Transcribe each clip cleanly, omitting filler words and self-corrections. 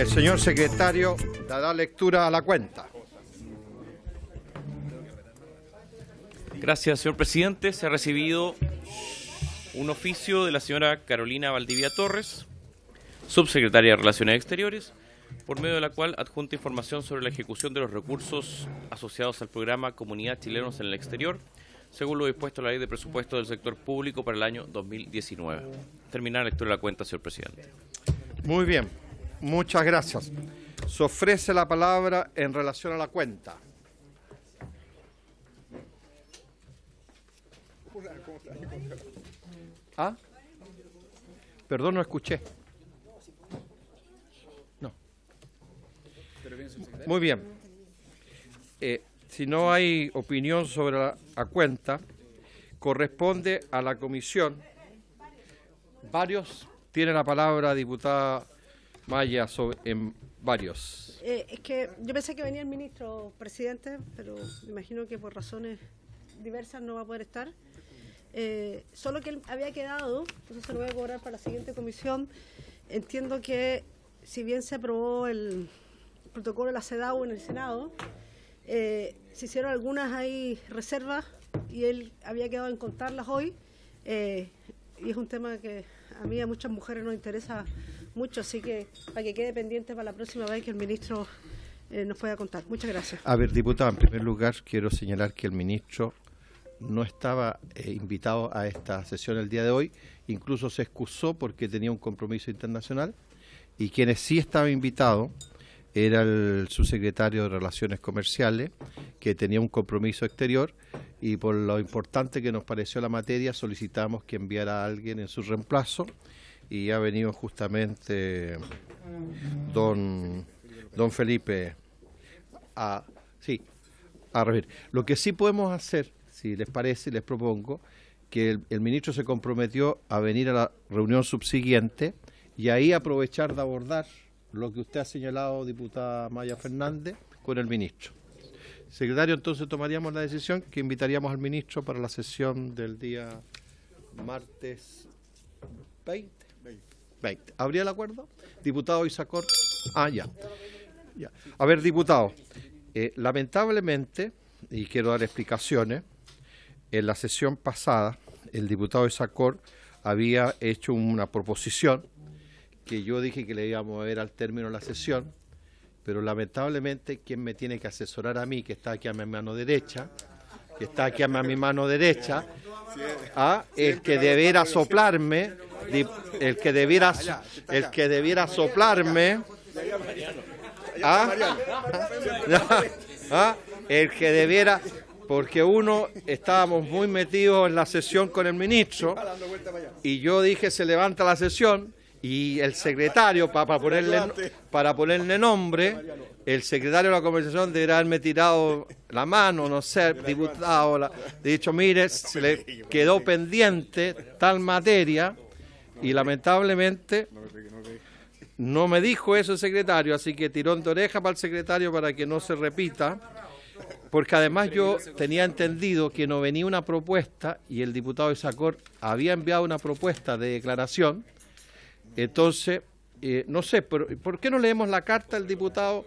El señor secretario dará lectura a la cuenta. Gracias, señor presidente. Se ha recibido un oficio de la señora Carolina Valdivia Torres, subsecretaria de Relaciones Exteriores, por medio de la cual adjunta información sobre la ejecución de los recursos asociados al programa Comunidad Chilenos en el Exterior, según lo dispuesto en la Ley de Presupuesto del Sector Público para el año 2019. Terminar la lectura de la cuenta, señor presidente. Muy bien, muchas gracias. Se ofrece la palabra en relación a la cuenta. ¿Ah? Perdón, no escuché. No. Muy bien. Si no hay opinión sobre la cuenta, corresponde a la comisión. Varios tienen la palabra, diputada Maya, en varios. Es que yo pensé que venía el ministro, presidente, pero me imagino que por razones diversas no va a poder estar. Solo que él había quedado, entonces se lo voy a cobrar para la siguiente comisión. Entiendo que si bien se aprobó el protocolo de la CEDAW en el Senado, se hicieron algunas ahí reservas y él había quedado en contarlas hoy, y es un tema que a mí y a muchas mujeres nos interesa mucho, así que para que quede pendiente para la próxima vez que el ministro nos pueda contar. Muchas gracias. A ver, diputada, en primer lugar quiero señalar que el ministro no estaba invitado a esta sesión el día de hoy, incluso se excusó porque tenía un compromiso internacional, y quienes sí estaban invitados era el subsecretario de Relaciones Comerciales, que tenía un compromiso exterior, y por lo importante que nos pareció la materia solicitamos que enviara a alguien en su reemplazo, y ha venido justamente don Felipe a referir. Lo que sí podemos hacer, si les parece, les propongo que el ministro se comprometió a venir a la reunión subsiguiente y ahí aprovechar de abordar lo que usted ha señalado, diputada Maya Fernández, con el ministro. Secretario, entonces tomaríamos la decisión que invitaríamos al ministro para la sesión del día martes 20. ¿Habría el acuerdo? Diputado Isacor. Ya. A ver, diputado, lamentablemente, y quiero dar explicaciones, en la sesión pasada el diputado Isacor había hecho una proposición que yo dije que le íbamos a ver al término de la sesión, pero lamentablemente quien me tiene que asesorar a mí, que está aquí a mi mano derecha, el que debiera soplarme, el que debiera soplarme, el que debiera, porque estábamos muy metidos en la sesión con el ministro, y yo dije se levanta la sesión, y el secretario, para ponerle nombre, el secretario de la conversación deberá haberme tirado la mano, no sé, diputado, dicho, mire, se le quedó pendiente tal materia, y lamentablemente no me dijo eso el secretario, así que tirón de oreja para el secretario para que no se repita, porque además yo tenía entendido que no venía una propuesta, y el diputado Isacor había enviado una propuesta de declaración. Entonces, no sé, ¿por qué no leemos la carta del diputado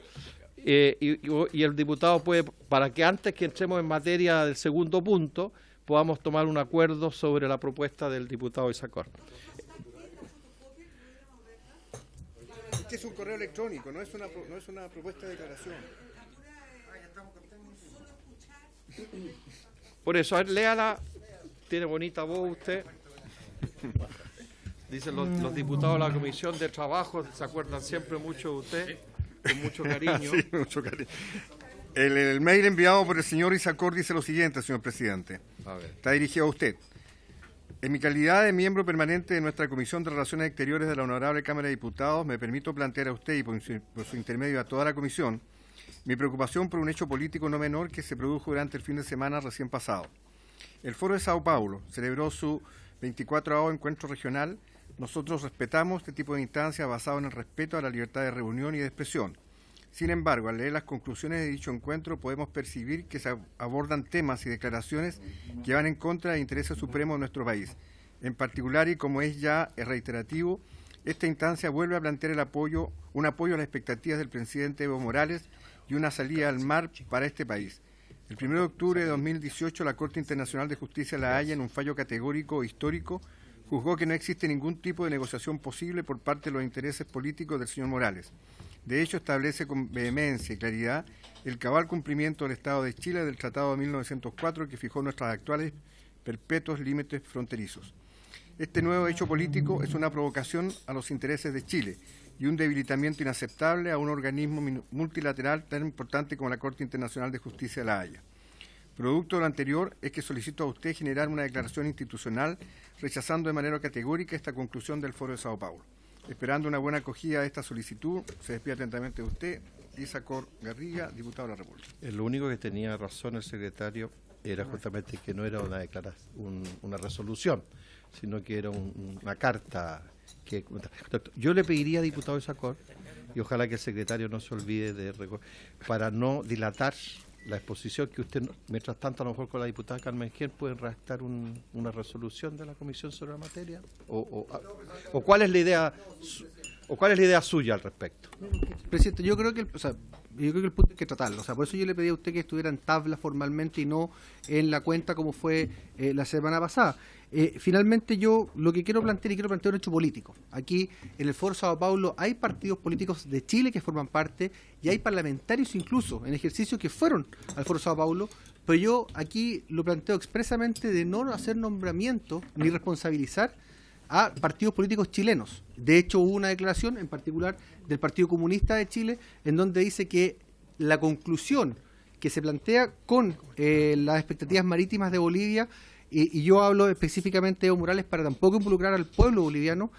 y el diputado puede, para que antes que entremos en materia del segundo punto, podamos tomar un acuerdo sobre la propuesta del diputado Isacor? Este es un correo electrónico, no es una propuesta de declaración. Por eso, a ver, léala, tiene bonita voz usted. Dicen los diputados de la Comisión de Trabajo, se acuerdan siempre mucho de usted, con mucho cariño. Sí, mucho cariño. El mail enviado por el señor Isacor dice lo siguiente, señor presidente. A ver. Está dirigido a usted. En mi calidad de miembro permanente de nuestra Comisión de Relaciones Exteriores de la Honorable Cámara de Diputados, me permito plantear a usted y por su intermedio a toda la Comisión mi preocupación por un hecho político no menor que se produjo durante el fin de semana recién pasado. El Foro de Sao Paulo celebró su 24º encuentro regional. Nosotros respetamos este tipo de instancias basado en el respeto a la libertad de reunión y de expresión. Sin embargo, al leer las conclusiones de dicho encuentro podemos percibir que se abordan temas y declaraciones que van en contra del interés supremo de nuestro país. En particular, y como es ya reiterativo, esta instancia vuelve a plantear un apoyo a las expectativas del presidente Evo Morales y una salida al mar para este país. El 1 de octubre de 2018, la Corte Internacional de Justicia de La Haya, en un fallo categórico e histórico, juzgó que no existe ningún tipo de negociación posible por parte de los intereses políticos del señor Morales. De hecho, establece con vehemencia y claridad el cabal cumplimiento del Estado de Chile del Tratado de 1904 que fijó nuestros actuales perpetuos límites fronterizos. Este nuevo hecho político es una provocación a los intereses de Chile y un debilitamiento inaceptable a un organismo multilateral tan importante como la Corte Internacional de Justicia de La Haya. Producto de lo anterior es que solicito a usted generar una declaración institucional rechazando de manera categórica esta conclusión del Foro de Sao Paulo. Esperando una buena acogida de esta solicitud, se despide atentamente de usted, Isacor Garriga, diputado de la República. Lo único que tenía razón el secretario era justamente que no era una declaración, una resolución, sino que era una carta. Yo le pediría, diputado Isacor, y ojalá que el secretario no se olvide para no dilatar la exposición, que usted, mientras tanto, a lo mejor con la diputada Carmen Giel pueden redactar una resolución de la comisión sobre la materia, o cuál es la idea suya al respecto. Presidente, yo creo que el punto hay que tratarlo. Por eso yo le pedí a usted que estuviera en tabla formalmente y no en la cuenta como fue la semana pasada. Finalmente yo lo que quiero plantear un hecho político. Aquí en el Foro Sao Paulo hay partidos políticos de Chile que forman parte y hay parlamentarios incluso en ejercicio que fueron al Foro Sao Paulo, pero yo aquí lo planteo expresamente de no hacer nombramiento ni responsabilizar a partidos políticos chilenos. De hecho, hubo una declaración en particular del Partido Comunista de Chile en donde dice que la conclusión que se plantea con las expectativas marítimas de Bolivia, y yo hablo específicamente de Evo Morales para tampoco involucrar al pueblo boliviano,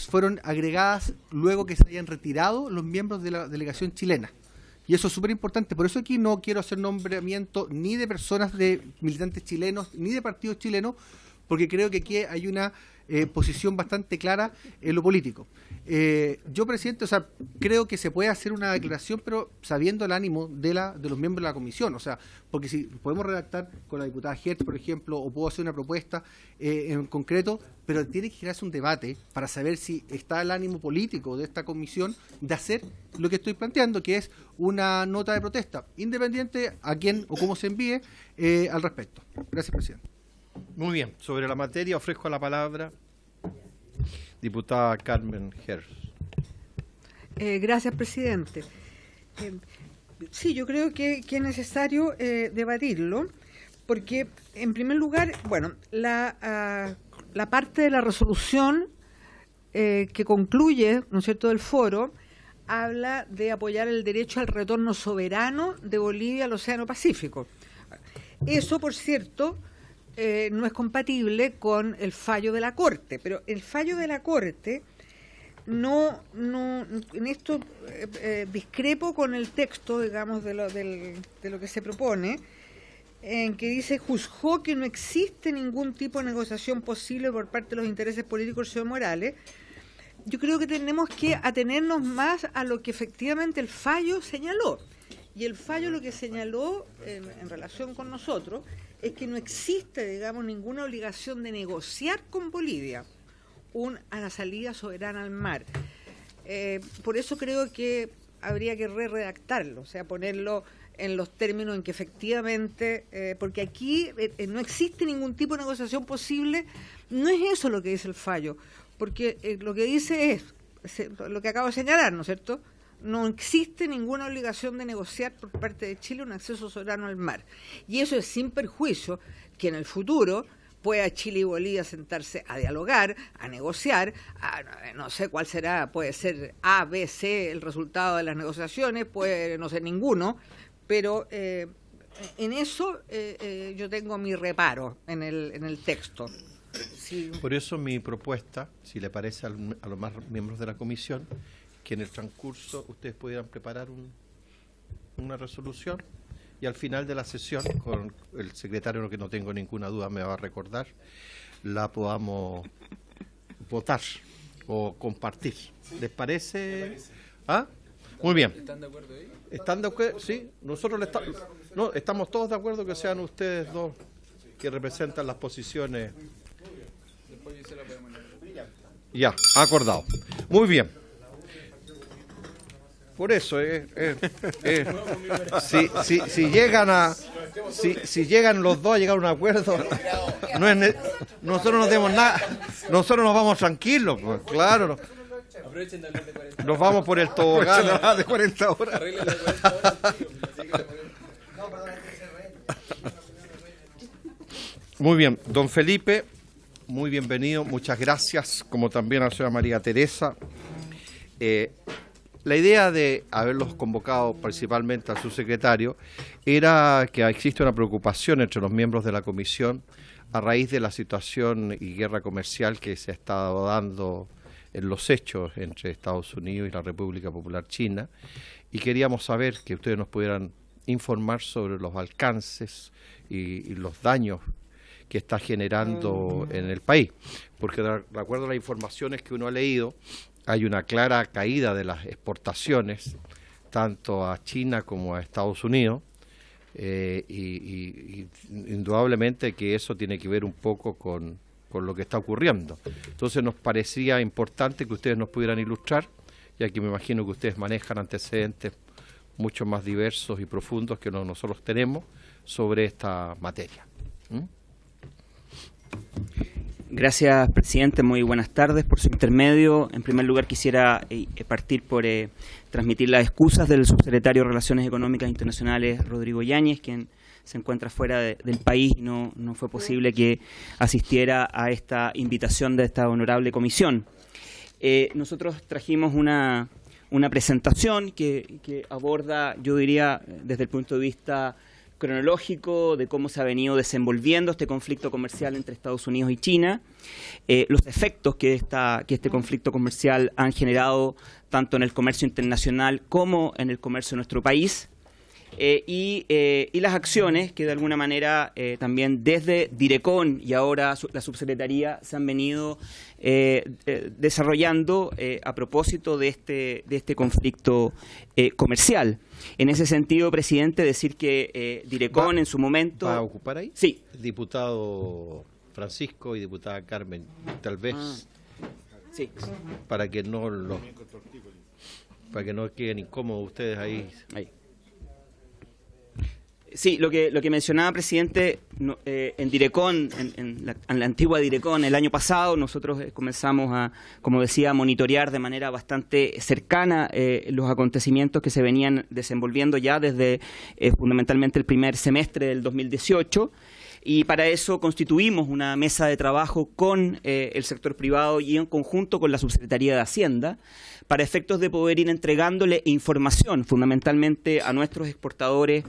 fueron agregadas luego que se hayan retirado los miembros de la delegación chilena. Y eso es súper importante. Por eso aquí no quiero hacer nombramiento ni de personas de militantes chilenos, ni de partidos chilenos, porque creo que aquí hay una posición bastante clara en lo político. Yo, presidente, creo que se puede hacer una declaración, pero sabiendo el ánimo de los miembros de la comisión. Porque si podemos redactar con la diputada Hertz, por ejemplo, o puedo hacer una propuesta en concreto, pero tiene que generarse un debate para saber si está el ánimo político de esta comisión de hacer lo que estoy planteando, que es una nota de protesta, independiente a quién o cómo se envíe al respecto. Gracias, presidente. Muy bien, sobre la materia ofrezco la palabra diputada Carmen Hertz. Gracias, presidente. Sí, yo creo que es necesario debatirlo, porque en primer lugar, la parte de la resolución que concluye, ¿no es cierto?, del foro, habla de apoyar el derecho al retorno soberano de Bolivia al Océano Pacífico. Eso, por cierto, no es compatible con el fallo de la Corte, pero el fallo de la Corte no en esto discrepo con el texto, digamos, de lo que se propone, en que dice: juzgó que no existe ningún tipo de negociación posible por parte de los intereses políticos del señor Morales. Yo creo que tenemos que atenernos más a lo que efectivamente el fallo señaló. Y el fallo lo que señaló en relación con nosotros es que no existe, digamos, ninguna obligación de negociar con Bolivia a la salida soberana al mar. Por eso creo que habría que redactarlo, o sea, ponerlo en los términos en que efectivamente, porque aquí no existe ningún tipo de negociación posible. No es eso lo que dice el fallo, porque lo que dice es lo que acabo de señalar, ¿no es cierto? No existe ninguna obligación de negociar por parte de Chile un acceso soberano al mar. Y eso es sin perjuicio que en el futuro pueda Chile y Bolivia sentarse a dialogar, a negociar, no sé cuál será, puede ser A, B, C el resultado de las negociaciones, puede no ser ninguno, pero en eso yo tengo mi reparo en el texto. Sí. Por eso mi propuesta, si le parece a los más miembros de la comisión, que en el transcurso ustedes pudieran preparar una resolución y al final de la sesión, con el secretario, que no tengo ninguna duda me va a recordar, la podamos votar o compartir. ¿Les parece? ¿Ah? Muy bien. ¿Están de acuerdo ahí? ¿Están de acuerdo? Sí, nosotros estamos todos de acuerdo que sean ustedes dos que representan las posiciones. Después yo se la podemos Ya, acordado. Muy bien. Por eso, si llegan los dos a llegar a un acuerdo, nosotros no tenemos nada, nosotros nos vamos tranquilos, pues, claro. Nos vamos por el tobogán de 40 horas. Muy bien, don Felipe, muy bienvenido, muchas gracias, como también a la señora María Teresa. La idea de haberlos convocado principalmente al subsecretario era que existe una preocupación entre los miembros de la comisión a raíz de la situación y guerra comercial que se ha estado dando en los hechos entre Estados Unidos y la República Popular China, y queríamos saber que ustedes nos pudieran informar sobre los alcances y los daños que está generando en el país, porque de acuerdo a las informaciones que uno ha leído, hay una clara caída de las exportaciones, tanto a China como a Estados Unidos, y indudablemente que eso tiene que ver un poco con lo que está ocurriendo. Entonces nos parecía importante que ustedes nos pudieran ilustrar, ya que me imagino que ustedes manejan antecedentes mucho más diversos y profundos que nosotros tenemos sobre esta materia. Gracias, presidente. Muy buenas tardes. Por su intermedio, en primer lugar quisiera partir por transmitir las excusas del subsecretario de Relaciones Económicas Internacionales, Rodrigo Yáñez, quien se encuentra fuera del país y no fue posible que asistiera a esta invitación de esta honorable comisión. Nosotros trajimos una presentación que aborda, yo diría, desde el punto de vista cronológico de cómo se ha venido desenvolviendo este conflicto comercial entre Estados Unidos y China, los efectos que este conflicto comercial han generado tanto en el comercio internacional como en el comercio de nuestro país, y las acciones que de alguna manera también desde Direcon y ahora la subsecretaría se han venido desarrollando a propósito de este conflicto comercial. En ese sentido, presidente, decir que Direcon en su momento... ¿Va a ocupar ahí? Sí. Diputado Francisco y diputada Carmen, tal vez, sí, para que no queden incómodos ustedes ahí. Sí, lo que mencionaba, presidente, en Direcon, en la antigua Direcon, el año pasado, nosotros comenzamos a, como decía, monitorear de manera bastante cercana los acontecimientos que se venían desenvolviendo ya desde fundamentalmente el primer semestre del 2018. Y para eso constituimos una mesa de trabajo con el sector privado y en conjunto con la Subsecretaría de Hacienda, para efectos de poder ir entregándole información fundamentalmente a nuestros exportadores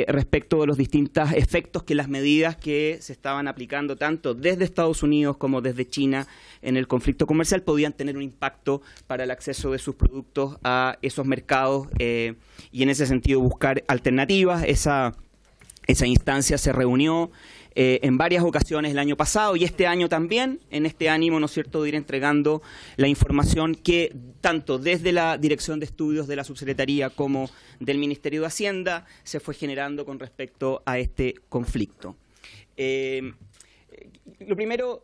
respecto de los distintos efectos que las medidas que se estaban aplicando tanto desde Estados Unidos como desde China en el conflicto comercial podían tener un impacto para el acceso de sus productos a esos mercados y en ese sentido buscar alternativas. Esa instancia se reunió en varias ocasiones el año pasado y este año también, en este ánimo, ¿no es cierto?, de ir entregando la información que tanto desde la Dirección de Estudios de la Subsecretaría como del Ministerio de Hacienda se fue generando con respecto a este conflicto. Lo primero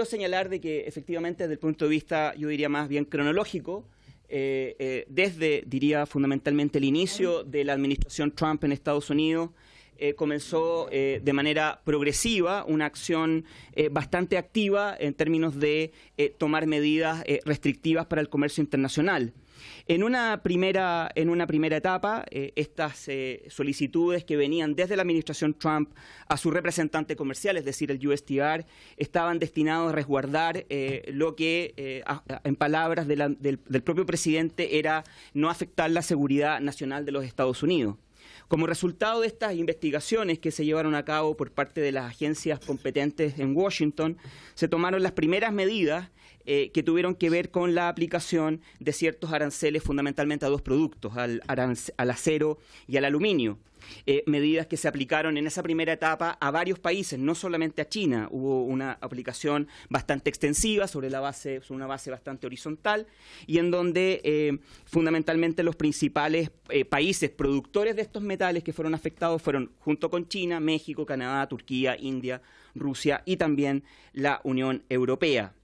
señalar de que efectivamente desde el punto de vista, yo diría más bien cronológico, desde, diría, fundamentalmente el inicio de la administración Trump en Estados Unidos, comenzó de manera progresiva una acción bastante activa en términos de tomar medidas restrictivas para el comercio internacional. En una primera etapa, estas solicitudes que venían desde la administración Trump a su representante comercial, es decir, el USTR, estaban destinados a resguardar lo que, en palabras del propio presidente, era no afectar la seguridad nacional de los Estados Unidos. Como resultado de estas investigaciones que se llevaron a cabo por parte de las agencias competentes en Washington, se tomaron las primeras medidas que tuvieron que ver con la aplicación de ciertos aranceles fundamentalmente a dos productos, al acero y al aluminio. Medidas que se aplicaron en esa primera etapa a varios países, no solamente a China. Hubo una aplicación bastante extensiva sobre una base bastante horizontal, y en donde fundamentalmente los principales países productores de estos metales que fueron afectados fueron, junto con China, México, Canadá, Turquía, India, Rusia y también la Unión Europea.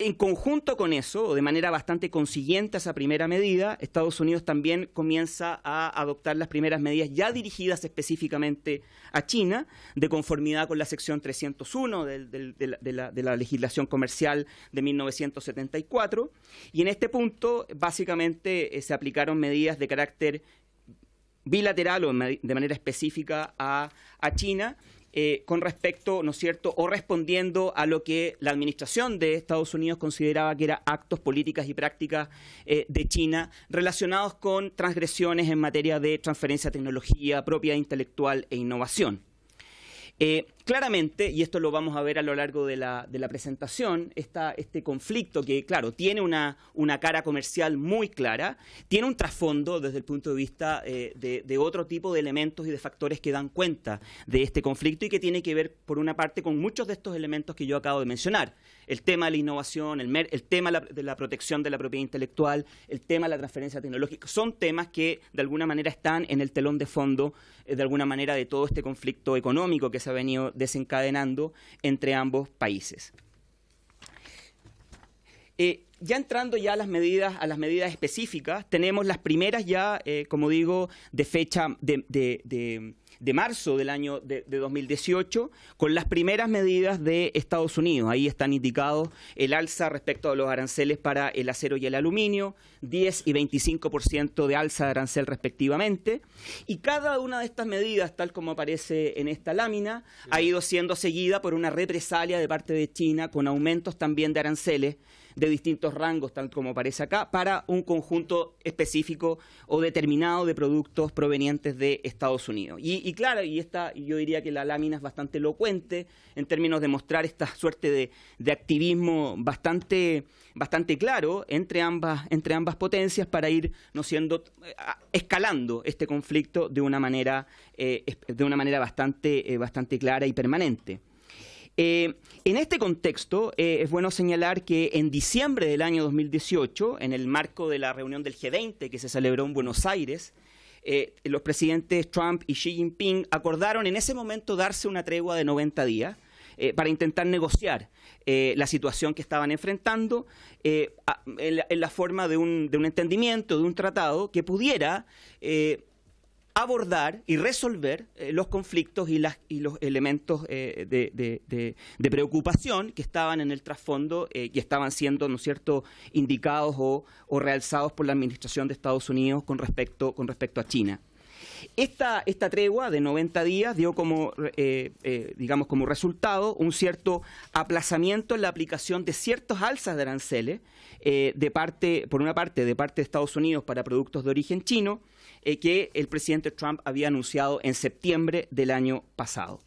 En conjunto con eso, o de manera bastante consiguiente a esa primera medida, Estados Unidos también comienza a adoptar las primeras medidas ya dirigidas específicamente a China, de conformidad con la sección 301 de la legislación comercial de 1974. Y en este punto, básicamente, se aplicaron medidas de carácter bilateral o de manera específica a China, con respecto, ¿no es cierto?, o respondiendo a lo que la administración de Estados Unidos consideraba que eran actos, políticas y prácticas de China relacionados con transgresiones en materia de transferencia de tecnología, propiedad intelectual e innovación. Claramente, y esto lo vamos a ver a lo largo de la presentación, este conflicto que, claro, tiene una cara comercial muy clara, tiene un trasfondo desde el punto de vista de otro tipo de elementos y de factores que dan cuenta de este conflicto y que tiene que ver, por una parte, con muchos de estos elementos que yo acabo de mencionar. El tema de la innovación, el tema de la protección de la propiedad intelectual, el tema de la transferencia tecnológica, son temas que de alguna manera están en el telón de fondo, de alguna manera, de todo este conflicto económico que se ha venido desencadenando entre ambos países. Ya entrando ya a las medidas específicas, tenemos las primeras ya, como digo, de fecha de marzo del año de 2018, con las primeras medidas de Estados Unidos. Ahí están indicados el alza respecto a los aranceles para el acero y el aluminio, 10 y 25% de alza de arancel respectivamente, y cada una de estas medidas, tal como aparece en esta lámina, ha ido siendo seguida por una represalia de parte de China, con aumentos también de aranceles de distintos rangos, tal como aparece acá, para un conjunto específico o determinado de productos provenientes de Estados Unidos. Y claro, yo diría que la lámina es bastante elocuente en términos de mostrar esta suerte de activismo bastante claro entre ambas potencias para ir escalando este conflicto de una manera bastante clara y permanente. En este contexto, es bueno señalar que en diciembre del año 2018, en el marco de la reunión del G20 que se celebró en Buenos Aires, los presidentes Trump y Xi Jinping acordaron en ese momento darse una tregua de 90 días para intentar negociar la situación que estaban enfrentando en la forma de un entendimiento, de un tratado que pudiera abordar y resolver los conflictos y los elementos de preocupación que estaban en el trasfondo y estaban siendo, ¿no es cierto?, indicados o realzados por la administración de Estados Unidos con respecto a China. Esta tregua de 90 días dio como resultado un cierto aplazamiento en la aplicación de ciertos alzas de aranceles, por una parte de Estados Unidos para productos de origen chino, que el presidente Trump había anunciado en septiembre del año pasado.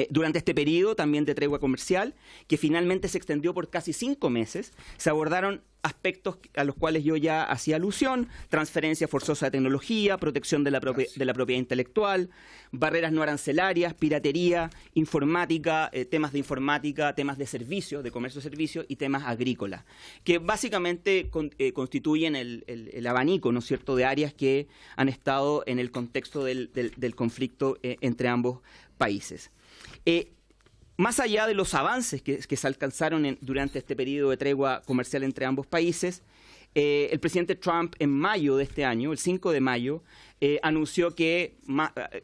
Durante este periodo también de tregua comercial, que finalmente se extendió por casi 5 meses, se abordaron aspectos a los cuales yo ya hacía alusión: transferencia forzosa de tecnología, protección de la propiedad intelectual, barreras no arancelarias, piratería, informática, temas de servicios, de comercio de servicios y temas agrícolas, que básicamente constituyen el abanico, ¿no es cierto?, de áreas que han estado en el contexto del conflicto entre ambos países. Más allá de los avances que se alcanzaron durante este periodo de tregua comercial entre ambos países, el presidente Trump en mayo de este año, el 5 de mayo, anunció que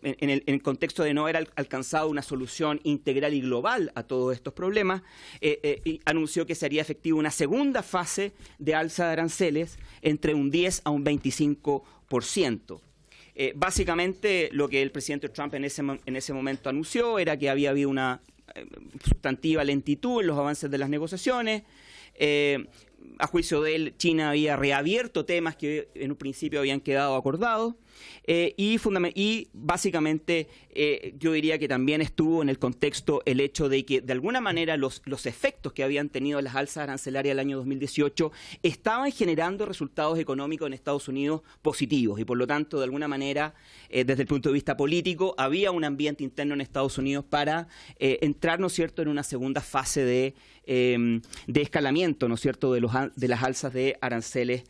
en el contexto de no haber alcanzado una solución integral y global a todos estos problemas, anunció que sería efectiva una segunda fase de alza de aranceles entre un 10 a un 25%. Básicamente lo que el presidente Trump en ese momento anunció era que había habido una sustantiva lentitud en los avances de las negociaciones, A juicio de él, China había reabierto temas que en un principio habían quedado acordados y básicamente yo diría que también estuvo en el contexto el hecho de que de alguna manera los efectos que habían tenido las alzas arancelarias del año 2018 estaban generando resultados económicos en Estados Unidos positivos y por lo tanto de alguna manera desde el punto de vista político había un ambiente interno en Estados Unidos para entrar, ¿no es cierto?, en una segunda fase de escalamiento, ¿no es cierto?, de las alzas de aranceles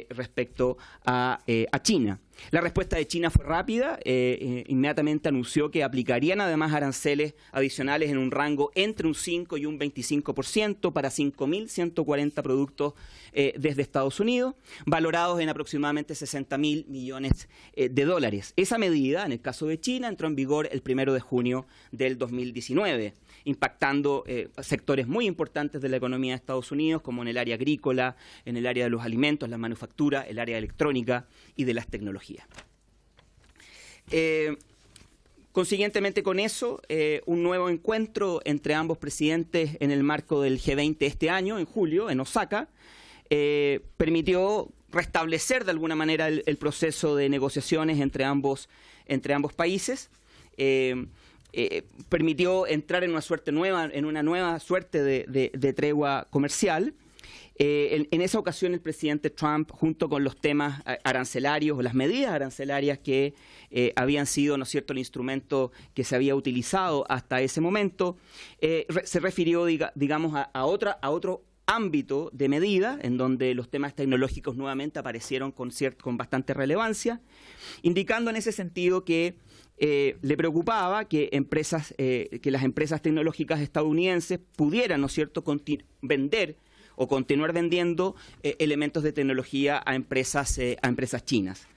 respecto a China. La respuesta de China fue rápida, inmediatamente anunció que aplicarían además aranceles adicionales en un rango entre un 5 y un 25% para 5.140 productos desde Estados Unidos, valorados en aproximadamente 60.000 millones de dólares. Esa medida, en el caso de China, entró en vigor el 1 de junio del 2019, impactando sectores muy importantes de la economía de Estados Unidos, como en el área agrícola, en el área de los alimentos, la manufactura, el área electrónica y de las tecnologías. Consiguientemente con eso, un nuevo encuentro entre ambos presidentes en el marco del G20 este año, en julio, en Osaka, permitió restablecer de alguna manera el proceso de negociaciones entre ambos países. Permitió entrar en una nueva suerte de tregua comercial. En esa ocasión el presidente Trump, junto con los temas arancelarios o las medidas arancelarias que habían sido, ¿no es cierto?, el instrumento que se había utilizado hasta ese momento, se refirió, digamos, a otro ámbito de medida en donde los temas tecnológicos nuevamente aparecieron con bastante relevancia, indicando en ese sentido que le preocupaba que las empresas tecnológicas estadounidenses pudieran, ¿no es cierto?, vender o continuar vendiendo elementos de tecnología a empresas chinas,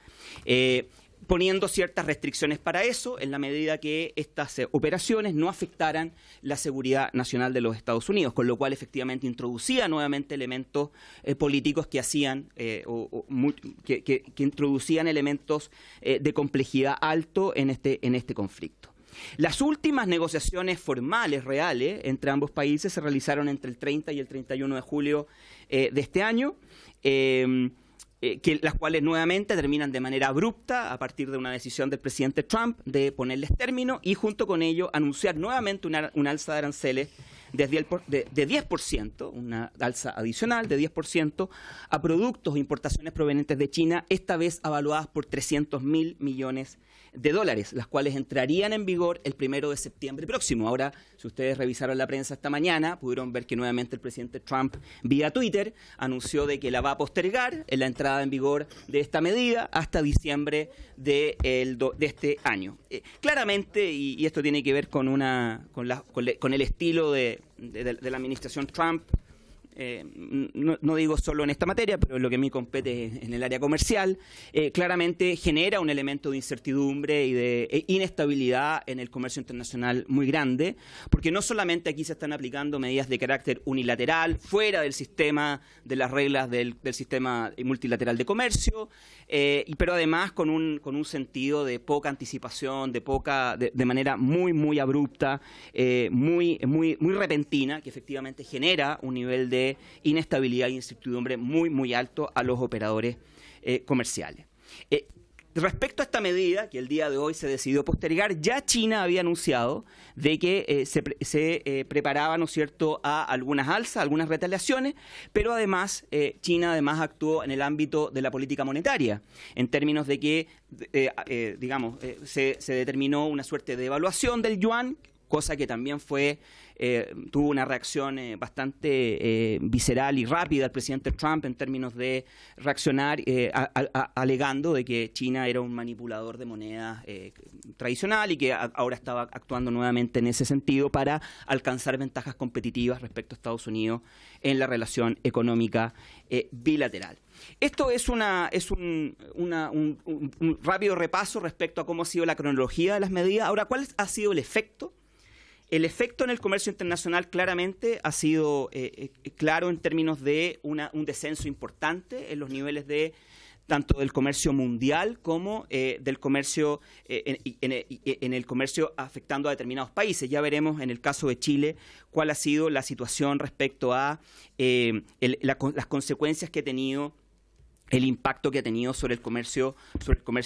poniendo ciertas restricciones para eso en la medida que estas operaciones no afectaran la seguridad nacional de los Estados Unidos, con lo cual efectivamente introducía nuevamente elementos políticos que hacían que introducían elementos de complejidad alto en este conflicto. Las últimas negociaciones formales, reales, entre ambos países se realizaron entre el 30 y el 31 de julio de este año, las cuales nuevamente terminan de manera abrupta a partir de una decisión del presidente Trump de ponerles término y junto con ello anunciar nuevamente una alza de aranceles de 10%, una alza adicional de 10% a productos e importaciones provenientes de China, esta vez avaluadas por 300.000 millones de dólares, las cuales entrarían en vigor el 1 de septiembre próximo. Ahora, si ustedes revisaron la prensa esta mañana, pudieron ver que nuevamente el presidente Trump, vía Twitter, anunció de que la va a postergar en la entrada en vigor de esta medida hasta diciembre de este año. Claramente, y esto tiene que ver con el estilo de la administración Trump, no digo solo en esta materia, pero lo que a mí compete en el área comercial, claramente genera un elemento de incertidumbre y de inestabilidad en el comercio internacional muy grande, porque no solamente aquí se están aplicando medidas de carácter unilateral, fuera del sistema, de las reglas del sistema multilateral de comercio, pero además con un sentido de poca anticipación, de manera muy abrupta, muy repentina, que efectivamente genera un nivel de inestabilidad e incertidumbre muy alto a los operadores comerciales. Respecto a esta medida, que el día de hoy se decidió postergar, ya China había anunciado de que se preparaba, ¿no es cierto?, a algunas alzas, algunas retaliaciones, pero además China además actuó en el ámbito de la política monetaria, en términos de que, se determinó una suerte de devaluación del yuan, cosa que también tuvo una reacción bastante visceral y rápida al presidente Trump en términos de reaccionar alegando de que China era un manipulador de moneda tradicional y que ahora estaba actuando nuevamente en ese sentido para alcanzar ventajas competitivas respecto a Estados Unidos en la relación económica bilateral. Esto es un rápido repaso respecto a cómo ha sido la cronología de las medidas. Ahora, ¿cuál ha sido el efecto? El efecto en el comercio internacional claramente ha sido claro en términos de un descenso importante en los niveles de tanto del comercio mundial como del comercio en el comercio afectando a determinados países. Ya veremos en el caso de Chile cuál ha sido la situación respecto a las consecuencias que ha tenido, el impacto que ha tenido sobre el comercio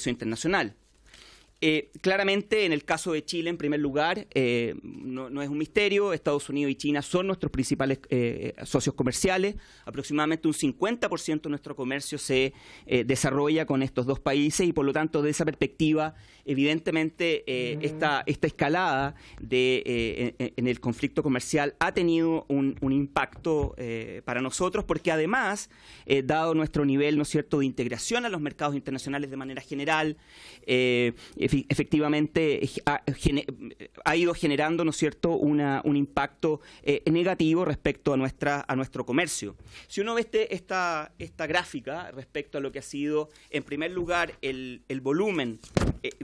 internacional. Claramente, en el caso de Chile, en primer lugar, no es un misterio, Estados Unidos y China son nuestros principales socios comerciales. Aproximadamente un 50% de nuestro comercio se desarrolla con estos dos países y, por lo tanto, de esa perspectiva, evidentemente, esta escalada en el conflicto comercial ha tenido un impacto para nosotros, porque además, dado nuestro nivel, ¿no es cierto?, de integración a los mercados internacionales de manera general, efectivamente ha ido generando, ¿no es cierto?, un impacto negativo respecto a nuestro comercio. Si uno ve esta gráfica respecto a lo que ha sido, en primer lugar, el volumen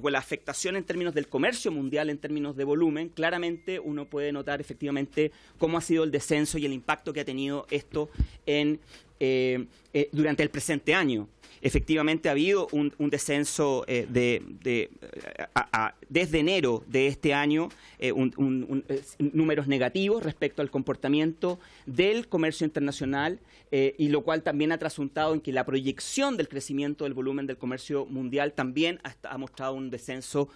o la afectación en términos del comercio mundial, en términos de volumen, claramente uno puede notar efectivamente cómo ha sido el descenso y el impacto que ha tenido esto durante el presente año. Efectivamente ha habido un descenso desde enero de este año, números negativos respecto al comportamiento del comercio internacional, y lo cual también ha trasuntado en que la proyección del crecimiento del volumen del comercio mundial también ha mostrado un descenso,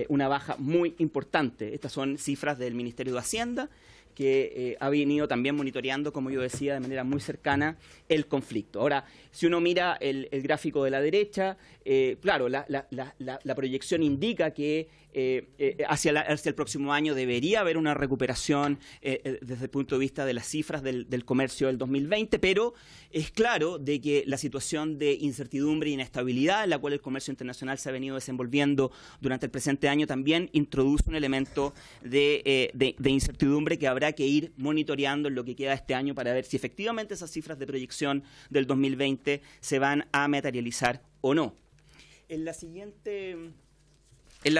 una baja muy importante. Estas son cifras del Ministerio de Hacienda, que ha venido también monitoreando, como yo decía, de manera muy cercana el conflicto. Ahora, si uno mira el gráfico de la derecha, claro, la proyección indica que hacia el próximo año debería haber una recuperación desde el punto de vista de las cifras del comercio del 2020, pero es claro de que la situación de incertidumbre e inestabilidad en la cual el comercio internacional se ha venido desenvolviendo durante el presente año también introduce un elemento de incertidumbre que habrá que ir monitoreando en lo que queda este año para ver si efectivamente esas cifras de proyección del 2020 se van a materializar o no. En la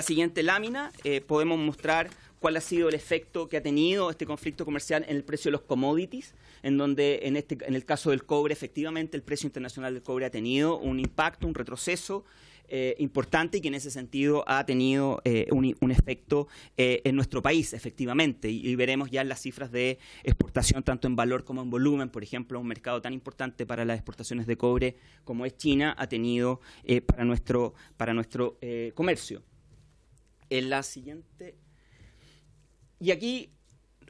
siguiente lámina podemos mostrar cuál ha sido el efecto que ha tenido este conflicto comercial en el precio de los commodities, en donde en el caso del cobre, efectivamente el precio internacional del cobre ha tenido un impacto, un retroceso importante, y que en ese sentido ha tenido un efecto en nuestro país, efectivamente, y veremos ya en las cifras de exportación, tanto en valor como en volumen. Por ejemplo, un mercado tan importante para las exportaciones de cobre como es China ha tenido para nuestro comercio. En la siguiente. Y aquí,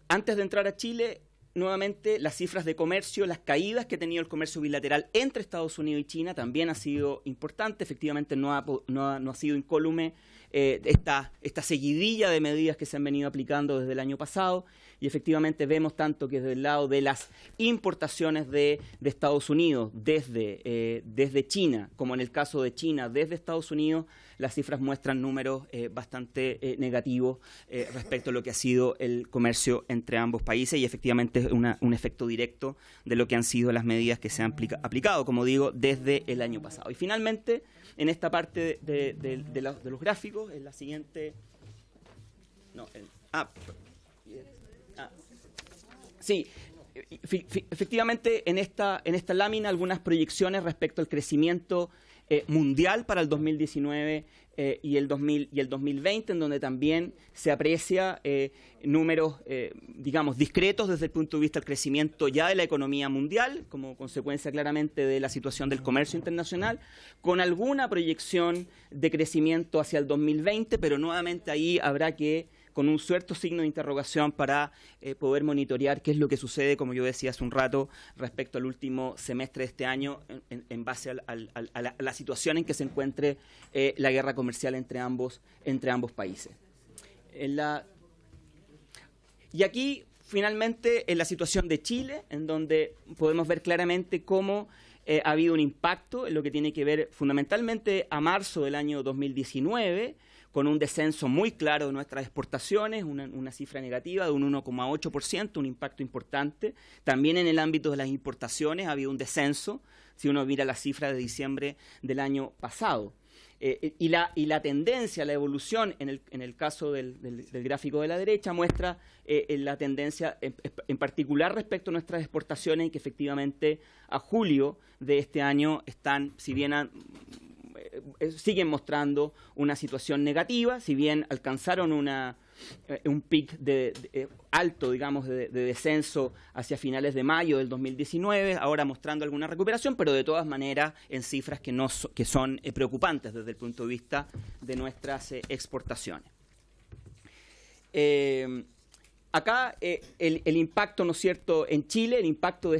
antes de entrar a Chile, nuevamente las cifras de comercio, las caídas que ha tenido el comercio bilateral entre Estados Unidos y China también ha sido importante. Efectivamente no ha sido incólume esta seguidilla de medidas que se han venido aplicando desde el año pasado, y efectivamente vemos tanto que desde el lado de las importaciones de Estados Unidos desde China, como en el caso de China desde Estados Unidos, las cifras muestran números bastante negativos respecto a lo que ha sido el comercio entre ambos países, y efectivamente es un efecto directo de lo que han sido las medidas que se han aplicado, como digo, desde el año pasado. Y finalmente, en esta parte de los gráficos, en la siguiente. Sí, efectivamente en esta lámina algunas proyecciones respecto al crecimiento mundial para el 2019 y el 2020, en donde también se aprecia números, digamos, discretos desde el punto de vista del crecimiento ya de la economía mundial, como consecuencia claramente de la situación del comercio internacional, con alguna proyección de crecimiento hacia el 2020, pero nuevamente ahí habrá que, con un cierto signo de interrogación, para poder monitorear qué es lo que sucede, como yo decía hace un rato, respecto al último semestre de este año, en base a la situación en que se encuentre la guerra comercial entre ambos países. Y aquí, finalmente, en la situación de Chile, en donde podemos ver claramente cómo ha habido un impacto en lo que tiene que ver fundamentalmente a marzo del año 2019, con un descenso muy claro de nuestras exportaciones, una cifra negativa de un 1,8%, un impacto importante. También en el ámbito de las importaciones ha habido un descenso, si uno mira la cifra de diciembre del año pasado. Y la tendencia, la evolución en el caso del gráfico de la derecha muestra la tendencia en particular respecto a nuestras exportaciones, que efectivamente a julio de este año están, si bien siguen mostrando una situación negativa, si bien alcanzaron un pic alto, digamos, de descenso hacia finales de mayo del 2019, ahora mostrando alguna recuperación, pero de todas maneras en cifras que son preocupantes desde el punto de vista de nuestras exportaciones. Acá el impacto, ¿no es cierto?, en Chile, el impacto de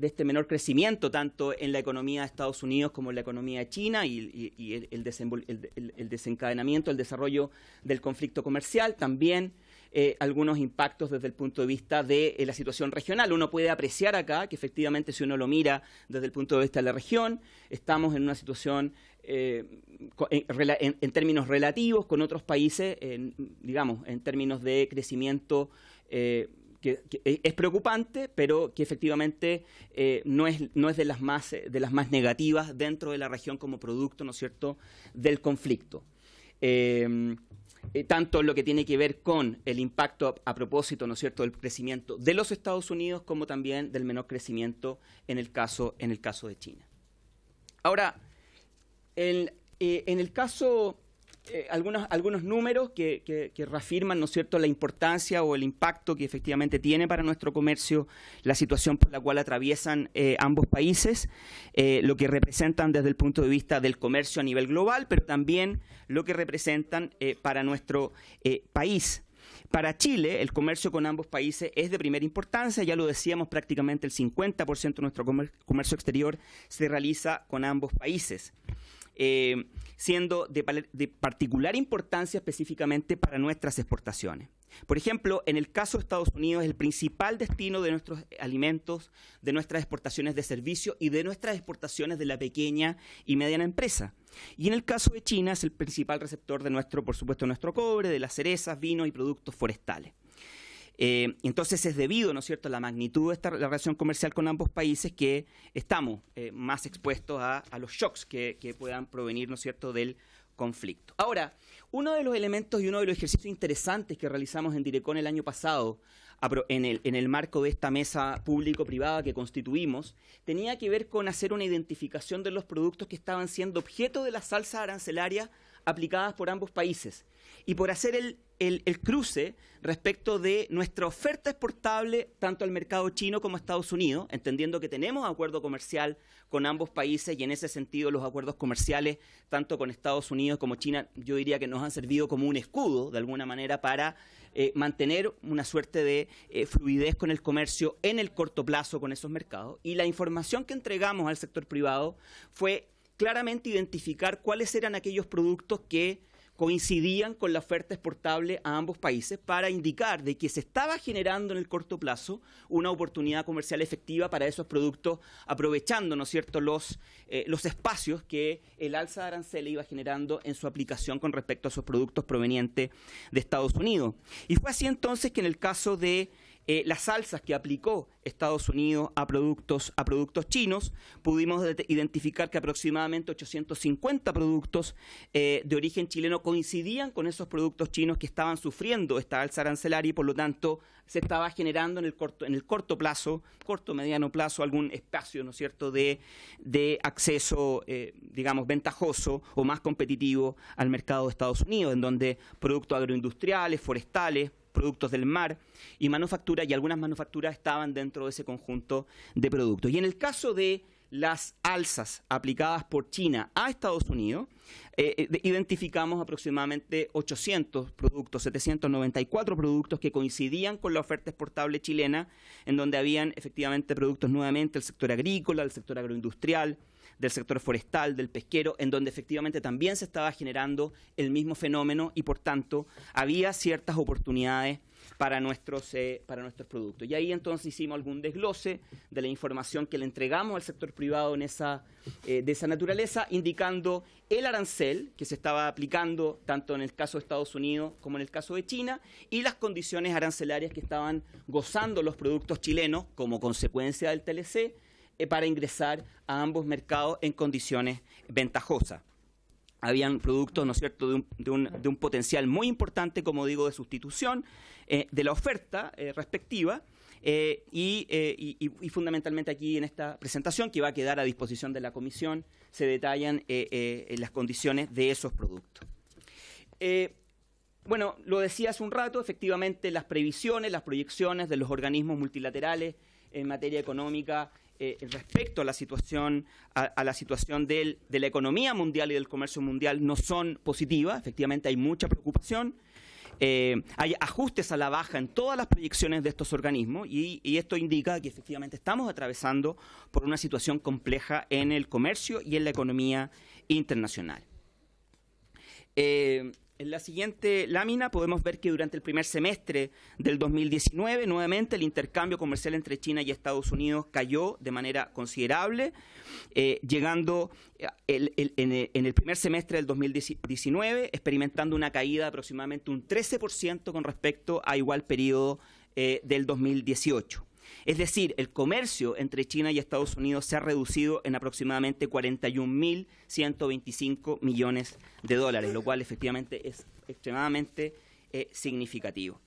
este menor crecimiento, tanto en la economía de Estados Unidos como en la economía de China y el desencadenamiento, el desarrollo del conflicto comercial, también algunos impactos desde el punto de vista de la situación regional. Uno puede apreciar acá que efectivamente, si uno lo mira desde el punto de vista de la región, estamos en una situación en términos relativos con otros países, digamos, en términos de crecimiento que es preocupante, pero que efectivamente no es de las más negativas dentro de la región como producto, ¿no es cierto?, del conflicto. Tanto lo que tiene que ver con el impacto a propósito, ¿no es cierto?, del crecimiento de los Estados Unidos, como también del menor crecimiento en el caso de China. Ahora, en el caso, algunos números que reafirman, ¿no es cierto?, la importancia o el impacto que efectivamente tiene para nuestro comercio la situación por la cual atraviesan ambos países, lo que representan desde el punto de vista del comercio a nivel global, pero también lo que representan para nuestro país. Para Chile, el comercio con ambos países es de primera importancia, ya lo decíamos, prácticamente el 50% de nuestro comercio exterior se realiza con ambos países. Siendo de particular importancia específicamente para nuestras exportaciones. Por ejemplo, en el caso de Estados Unidos, es el principal destino de nuestros alimentos, de nuestras exportaciones de servicios y de nuestras exportaciones de la pequeña y mediana empresa. Y en el caso de China, es el principal receptor de por supuesto, nuestro cobre, de las cerezas, vinos y productos forestales. Entonces es debido, ¿no es cierto?, a la magnitud de esta relación comercial con ambos países que estamos más expuestos a los shocks que puedan provenir, ¿no es cierto?, del conflicto. Ahora, uno de los elementos y uno de los ejercicios interesantes que realizamos en Direcon el año pasado, en el marco de esta mesa público-privada que constituimos, tenía que ver con hacer una identificación de los productos que estaban siendo objeto de las alzas arancelarias aplicadas por ambos países y por hacer el cruce respecto de nuestra oferta exportable tanto al mercado chino como a Estados Unidos, entendiendo que tenemos acuerdo comercial con ambos países y en ese sentido los acuerdos comerciales tanto con Estados Unidos como China yo diría que nos han servido como un escudo de alguna manera para mantener una suerte de fluidez con el comercio en el corto plazo con esos mercados, y la información que entregamos al sector privado fue claramente identificar cuáles eran aquellos productos que coincidían con la oferta exportable a ambos países para indicar de que se estaba generando en el corto plazo una oportunidad comercial efectiva para esos productos, aprovechando, ¿no es cierto?, los espacios que el alza de aranceles iba generando en su aplicación con respecto a esos productos provenientes de Estados Unidos. Y fue así entonces que en el caso de las alzas que aplicó Estados Unidos a productos chinos, pudimos identificar que aproximadamente 850 productos de origen chileno coincidían con esos productos chinos que estaban sufriendo esta alza arancelaria y por lo tanto se estaba generando en el corto plazo, mediano plazo, algún espacio, ¿no es cierto?, de acceso, digamos, ventajoso o más competitivo al mercado de Estados Unidos, en donde productos agroindustriales, forestales, productos del mar y manufactura, y algunas manufacturas estaban dentro de ese conjunto de productos. Y en el caso de las alzas aplicadas por China a Estados Unidos, identificamos aproximadamente 800 productos, 794 productos que coincidían con la oferta exportable chilena, en donde habían efectivamente productos nuevamente del sector agrícola, del sector agroindustrial, del sector forestal, del pesquero, en donde efectivamente también se estaba generando el mismo fenómeno y por tanto había ciertas oportunidades para nuestros productos. Y ahí entonces hicimos algún desglose de la información que le entregamos al sector privado de esa naturaleza, indicando el arancel que se estaba aplicando tanto en el caso de Estados Unidos como en el caso de China y las condiciones arancelarias que estaban gozando los productos chilenos como consecuencia del TLC para ingresar a ambos mercados en condiciones ventajosas. Habían productos, ¿no es cierto?, de un potencial muy importante, como digo, de sustitución de la oferta respectiva y fundamentalmente aquí en esta presentación, que va a quedar a disposición de la comisión, se detallan las condiciones de esos productos. Bueno, lo decía hace un rato, efectivamente las previsiones, las proyecciones de los organismos multilaterales en materia económica respecto a la situación, a la situación de la economía mundial y del comercio mundial no son positivas. Efectivamente hay mucha preocupación. Hay ajustes a la baja en todas las proyecciones de estos organismos y esto indica que efectivamente estamos atravesando por una situación compleja en el comercio y en la economía internacional. En la siguiente lámina podemos ver que durante el primer semestre del 2019, nuevamente el intercambio comercial entre China y Estados Unidos cayó de manera considerable, llegando en el primer semestre del 2019, experimentando una caída de aproximadamente un 13% con respecto a igual periodo del 2018. Es decir, el comercio entre China y Estados Unidos se ha reducido en aproximadamente 41.125 millones de dólares, lo cual efectivamente es extremadamente significativo.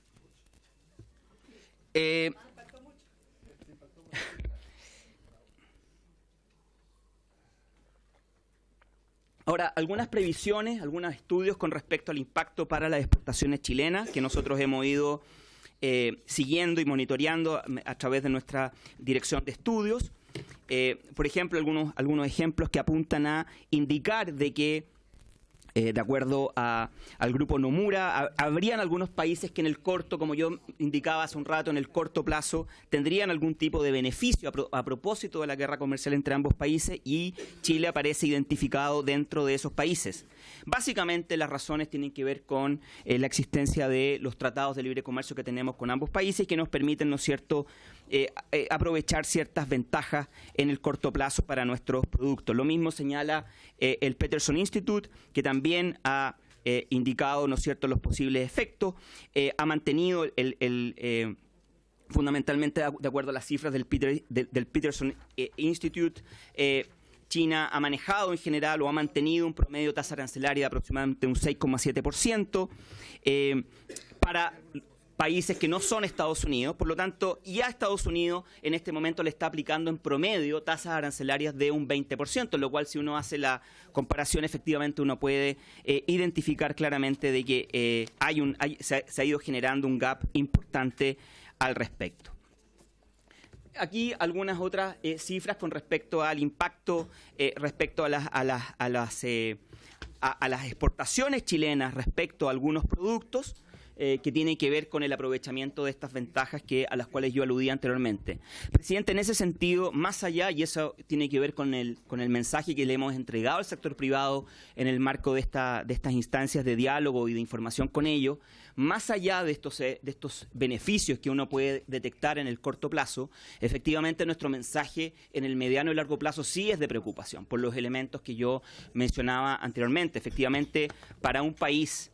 Ahora, algunas previsiones, algunos estudios con respecto al impacto para las exportaciones chilenas que nosotros hemos ido siguiendo y monitoreando a través de nuestra dirección de estudios. Por ejemplo, algunos ejemplos que apuntan a indicar de que, de acuerdo al grupo Nomura, habrían algunos países que en el corto, como yo indicaba hace un rato, en el corto plazo, tendrían algún tipo de beneficio a propósito de la guerra comercial entre ambos países, y Chile aparece identificado dentro de esos países. Básicamente las razones tienen que ver con la existencia de los tratados de libre comercio que tenemos con ambos países y que nos permiten, ¿no es cierto?, aprovechar ciertas ventajas en el corto plazo para nuestros productos. Lo mismo señala el Peterson Institute, que también ha indicado, ¿no es cierto?, los posibles efectos. Ha mantenido fundamentalmente de acuerdo a las cifras del Peterson Institute, China ha manejado en general o ha mantenido un promedio de tasa arancelaria de aproximadamente un 6,7% para países que no son Estados Unidos. Por lo tanto, ya Estados Unidos en este momento le está aplicando en promedio tasas arancelarias de un 20%, lo cual, si uno hace la comparación, efectivamente uno puede identificar claramente de que se ha ido generando un gap importante al respecto. Aquí algunas otras cifras con respecto al impacto respecto a las exportaciones chilenas respecto a algunos productos que tienen que ver con el aprovechamiento de estas ventajas a las cuales yo aludí anteriormente. Presidente, en ese sentido, más allá, y eso tiene que ver con el mensaje que le hemos entregado al sector privado en el marco de estas instancias de diálogo y de información con ellos, más allá de estos beneficios que uno puede detectar en el corto plazo, efectivamente nuestro mensaje en el mediano y largo plazo sí es de preocupación por los elementos que yo mencionaba anteriormente. Efectivamente, para un país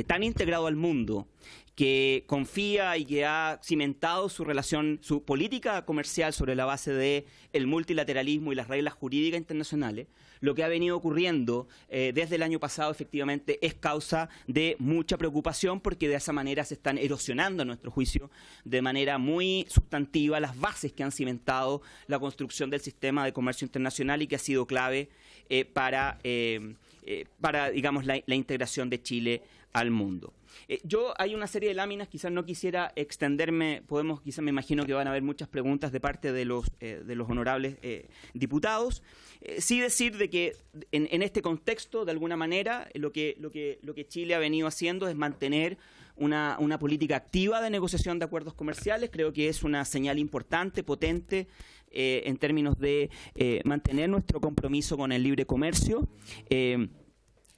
tan integrado al mundo, que confía y que ha cimentado su política comercial sobre la base del multilateralismo y las reglas jurídicas internacionales, lo que ha venido ocurriendo desde el año pasado efectivamente es causa de mucha preocupación, porque de esa manera se están erosionando, a nuestro juicio, de manera muy sustantiva las bases que han cimentado la construcción del sistema de comercio internacional y que ha sido clave para digamos, la integración de Chile al mundo. Hay una serie de láminas, quizás no quisiera extenderme, quizás me imagino que van a haber muchas preguntas de parte de los honorables diputados. Sí decir de que en este contexto, de alguna manera, lo que Chile ha venido haciendo es mantener una política activa de negociación de acuerdos comerciales. Creo que es una señal importante, potente, en términos de mantener nuestro compromiso con el libre comercio.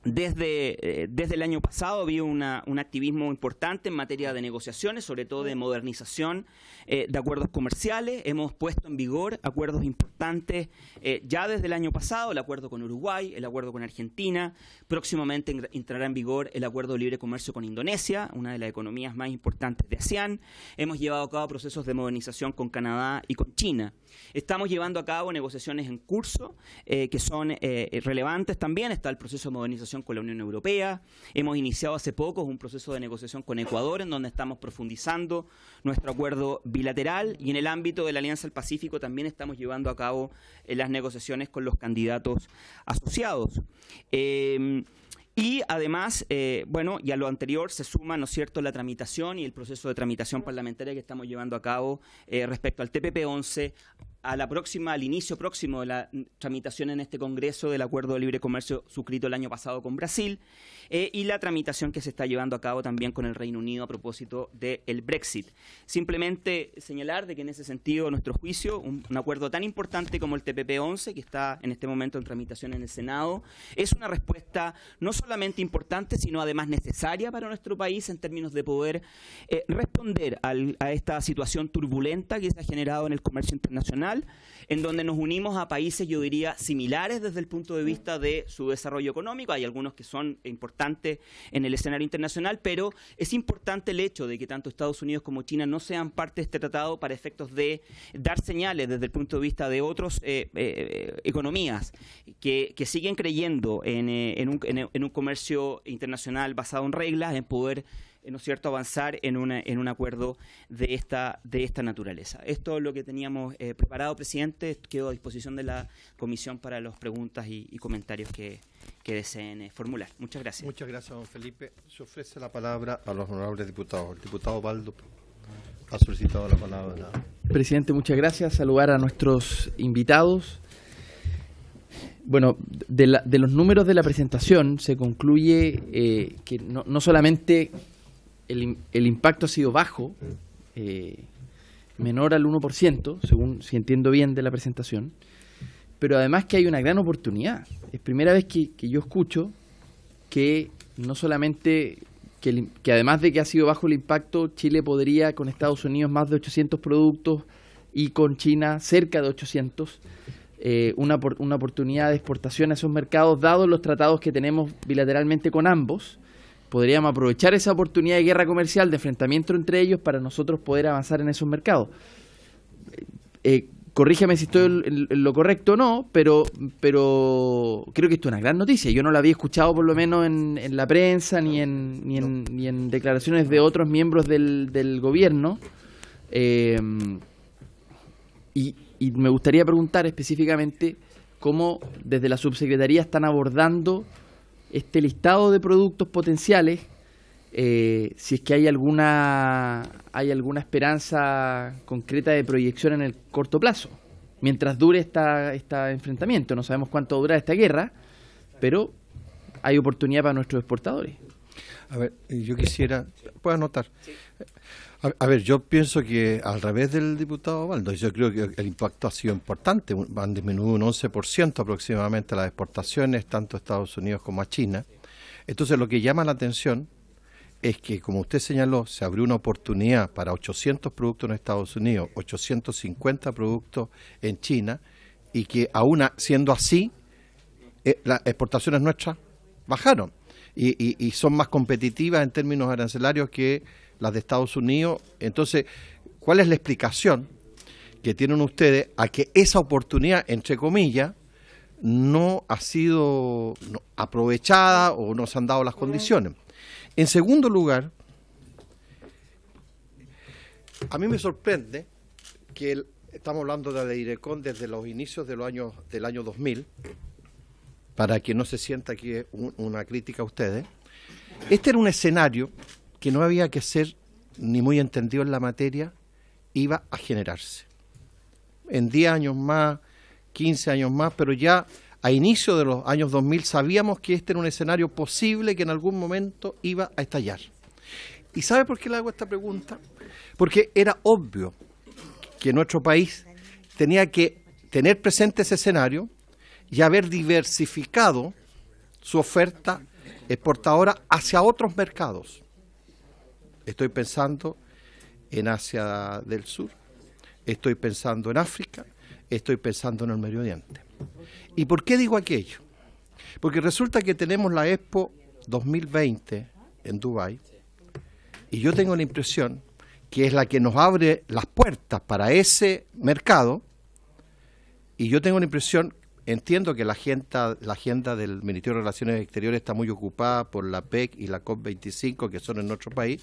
Desde el año pasado ha habido un activismo importante en materia de negociaciones, sobre todo de modernización de acuerdos comerciales. Hemos puesto en vigor acuerdos importantes ya desde el año pasado: el acuerdo con Uruguay, el acuerdo con Argentina. Próximamente entrará en vigor el acuerdo de libre comercio con Indonesia, una de las economías más importantes de ASEAN. Hemos llevado a cabo procesos de modernización con Canadá y con China. Estamos llevando a cabo negociaciones en curso que son relevantes también. Está el proceso de modernización negociación con la Unión Europea. Hemos iniciado hace poco un proceso de negociación con Ecuador, en donde estamos profundizando nuestro acuerdo bilateral, y en el ámbito de la Alianza del Pacífico también estamos llevando a cabo las negociaciones con los candidatos asociados. Y además, bueno, y a lo anterior se suma, ¿no es cierto?, la tramitación y el proceso de tramitación parlamentaria que estamos llevando a cabo respecto al TPP-11, al inicio próximo de la tramitación en este Congreso del Acuerdo de Libre Comercio suscrito el año pasado con Brasil, y la tramitación que se está llevando a cabo también con el Reino Unido a propósito del Brexit. Simplemente señalar de que en ese sentido, a nuestro juicio, un acuerdo tan importante como el TPP-11, que está en este momento en tramitación en el Senado, es una respuesta no solamente importante, sino además necesaria para nuestro país en términos de poder responder a esta situación turbulenta que se ha generado en el comercio internacional, en donde nos unimos a países, yo diría, similares desde el punto de vista de su desarrollo económico. Hay algunos que son importantes en el escenario internacional, pero es importante el hecho de que tanto Estados Unidos como China no sean parte de este tratado para efectos de dar señales desde el punto de vista de otras economías que siguen creyendo en un comercio internacional basado en reglas, en poder, ¿no es cierto?, avanzar en un acuerdo de esta naturaleza. Esto es lo que teníamos preparado, presidente. Quedo a disposición de la comisión para las preguntas y comentarios que deseen formular. Muchas gracias. Muchas gracias, don Felipe. Se ofrece la palabra a los honorables diputados. El diputado Baldo ha solicitado la palabra. Presidente, muchas gracias. Saludar a nuestros invitados. Bueno, de los números de la presentación se concluye que no solamente el impacto ha sido bajo, menor al 1%, según si entiendo bien de la presentación, pero además que hay una gran oportunidad. Es primera vez que yo escucho que no solamente, que además de que ha sido bajo el impacto, Chile podría con Estados Unidos más de 800 productos y con China cerca de 800, una oportunidad de exportación a esos mercados, dados los tratados que tenemos bilateralmente con ambos. Podríamos aprovechar esa oportunidad de guerra comercial, de enfrentamiento entre ellos, para nosotros poder avanzar en esos mercados. Corrígeme si estoy en lo correcto o no, pero creo que esto es una gran noticia. Yo no la había escuchado por lo menos en la prensa ni en declaraciones de otros miembros del gobierno. Y me gustaría preguntar específicamente cómo desde la subsecretaría están abordando este listado de productos potenciales, si es que hay alguna esperanza concreta de proyección en el corto plazo, mientras dure este enfrentamiento. No sabemos cuánto durará esta guerra, pero hay oportunidad para nuestros exportadores. A ver, yo quisiera, puedo anotar. A ver, yo pienso que al revés del diputado Baldo, yo creo que el impacto ha sido importante. Han disminuido un 11% aproximadamente las exportaciones, tanto a Estados Unidos como a China. Entonces, lo que llama la atención es que, como usted señaló, se abrió una oportunidad para 800 productos en Estados Unidos, 850 productos en China, y que aún siendo así, las exportaciones nuestras bajaron y son más competitivas en términos arancelarios que las de Estados Unidos. Entonces, ¿cuál es la explicación que tienen ustedes a que esa oportunidad, entre comillas, no ha sido aprovechada o no se han dado las condiciones? En segundo lugar, a mí me sorprende que estamos hablando de la Direcon desde los inicios del año 2000, para que no se sienta que una crítica a ustedes. Este era un escenario que no había que ser ni muy entendido en la materia, iba a generarse. En 10 años más, 15 años más, pero ya a inicio de los años 2000 sabíamos que este era un escenario posible que en algún momento iba a estallar. ¿Y sabe por qué le hago esta pregunta? Porque era obvio que nuestro país tenía que tener presente ese escenario y haber diversificado su oferta exportadora hacia otros mercados. Estoy pensando en Asia del Sur, estoy pensando en África, estoy pensando en el Medio Oriente. ¿Y por qué digo aquello? Porque resulta que tenemos la Expo 2020 en Dubái, y yo tengo la impresión que es la que nos abre las puertas para ese mercado, y yo tengo la impresión, entiendo que la agenda del Ministerio de Relaciones Exteriores está muy ocupada por la PEC y la COP25, que son en nuestro país,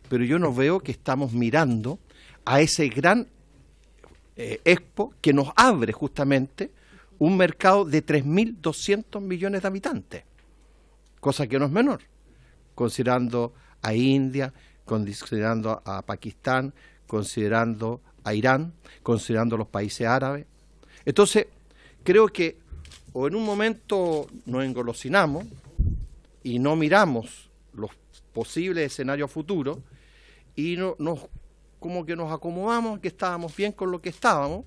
pero yo no veo que estamos mirando a ese gran Expo que nos abre justamente un mercado de 3.200 millones de habitantes, cosa que no es menor, considerando a India, considerando a Pakistán, considerando a Irán, considerando los países árabes. Entonces, creo que o en un momento nos engolosinamos y no miramos los posibles escenarios futuros y como que nos acomodamos, que estábamos bien con lo que estábamos,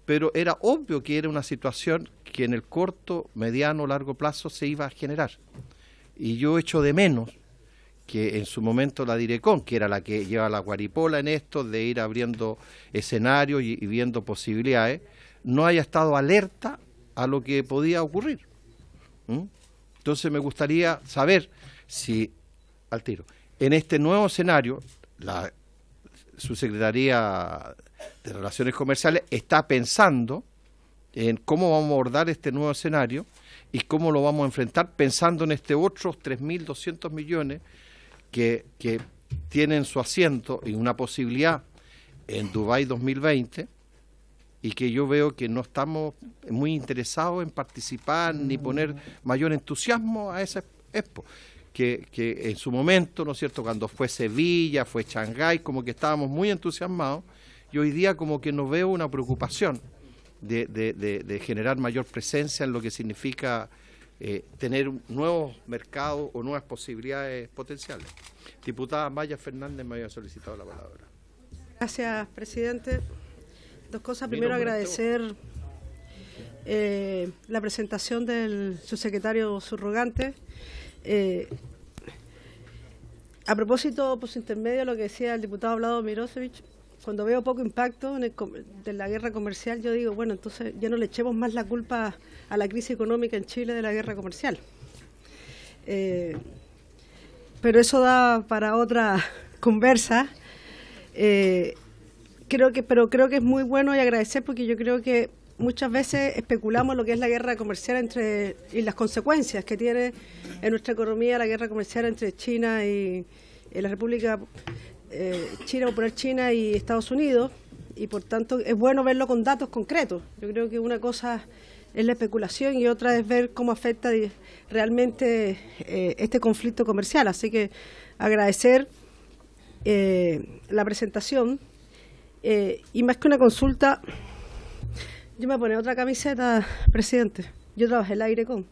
pero era obvio que era una situación que en el corto, mediano, largo plazo se iba a generar. Y yo echo de menos que en su momento la Direcon, que era la que lleva la guaripola en esto, de ir abriendo escenarios y viendo posibilidades, no haya estado alerta a lo que podía ocurrir. Entonces me gustaría saber si, al tiro, en este nuevo escenario, la Subsecretaría de Relaciones Comerciales está pensando en cómo vamos a abordar este nuevo escenario y cómo lo vamos a enfrentar, pensando en este otros 3.200 millones que tienen su asiento y una posibilidad en Dubái 2020, y que yo veo que no estamos muy interesados en participar ni poner mayor entusiasmo a esa expo, que en su momento, ¿no es cierto?, cuando fue Sevilla, fue Shanghái, como que estábamos muy entusiasmados, y hoy día como que no veo una preocupación de generar mayor presencia en lo que significa tener nuevos mercados o nuevas posibilidades potenciales. Diputada Maya Fernández me había solicitado la palabra. Gracias, presidente. Dos cosas. Primero, agradecer la presentación del subsecretario subrogante. A propósito, por su intermedio, de lo que decía el diputado Vlado Mirosevich, cuando veo poco impacto de la guerra comercial, yo digo, bueno, entonces ya no le echemos más la culpa a la crisis económica en Chile de la guerra comercial. Pero eso da para otra conversa. Creo que es muy bueno y agradecer, porque yo creo que muchas veces especulamos lo que es la guerra comercial y las consecuencias que tiene en nuestra economía la guerra comercial entre China y la República Popular China y Estados Unidos, y por tanto es bueno verlo con datos concretos. Yo creo que una cosa es la especulación y otra es ver cómo afecta realmente este conflicto comercial. Así que agradecer la presentación, y más que una consulta, yo me pongo otra camiseta, presidente. Yo trabajé en la Direcon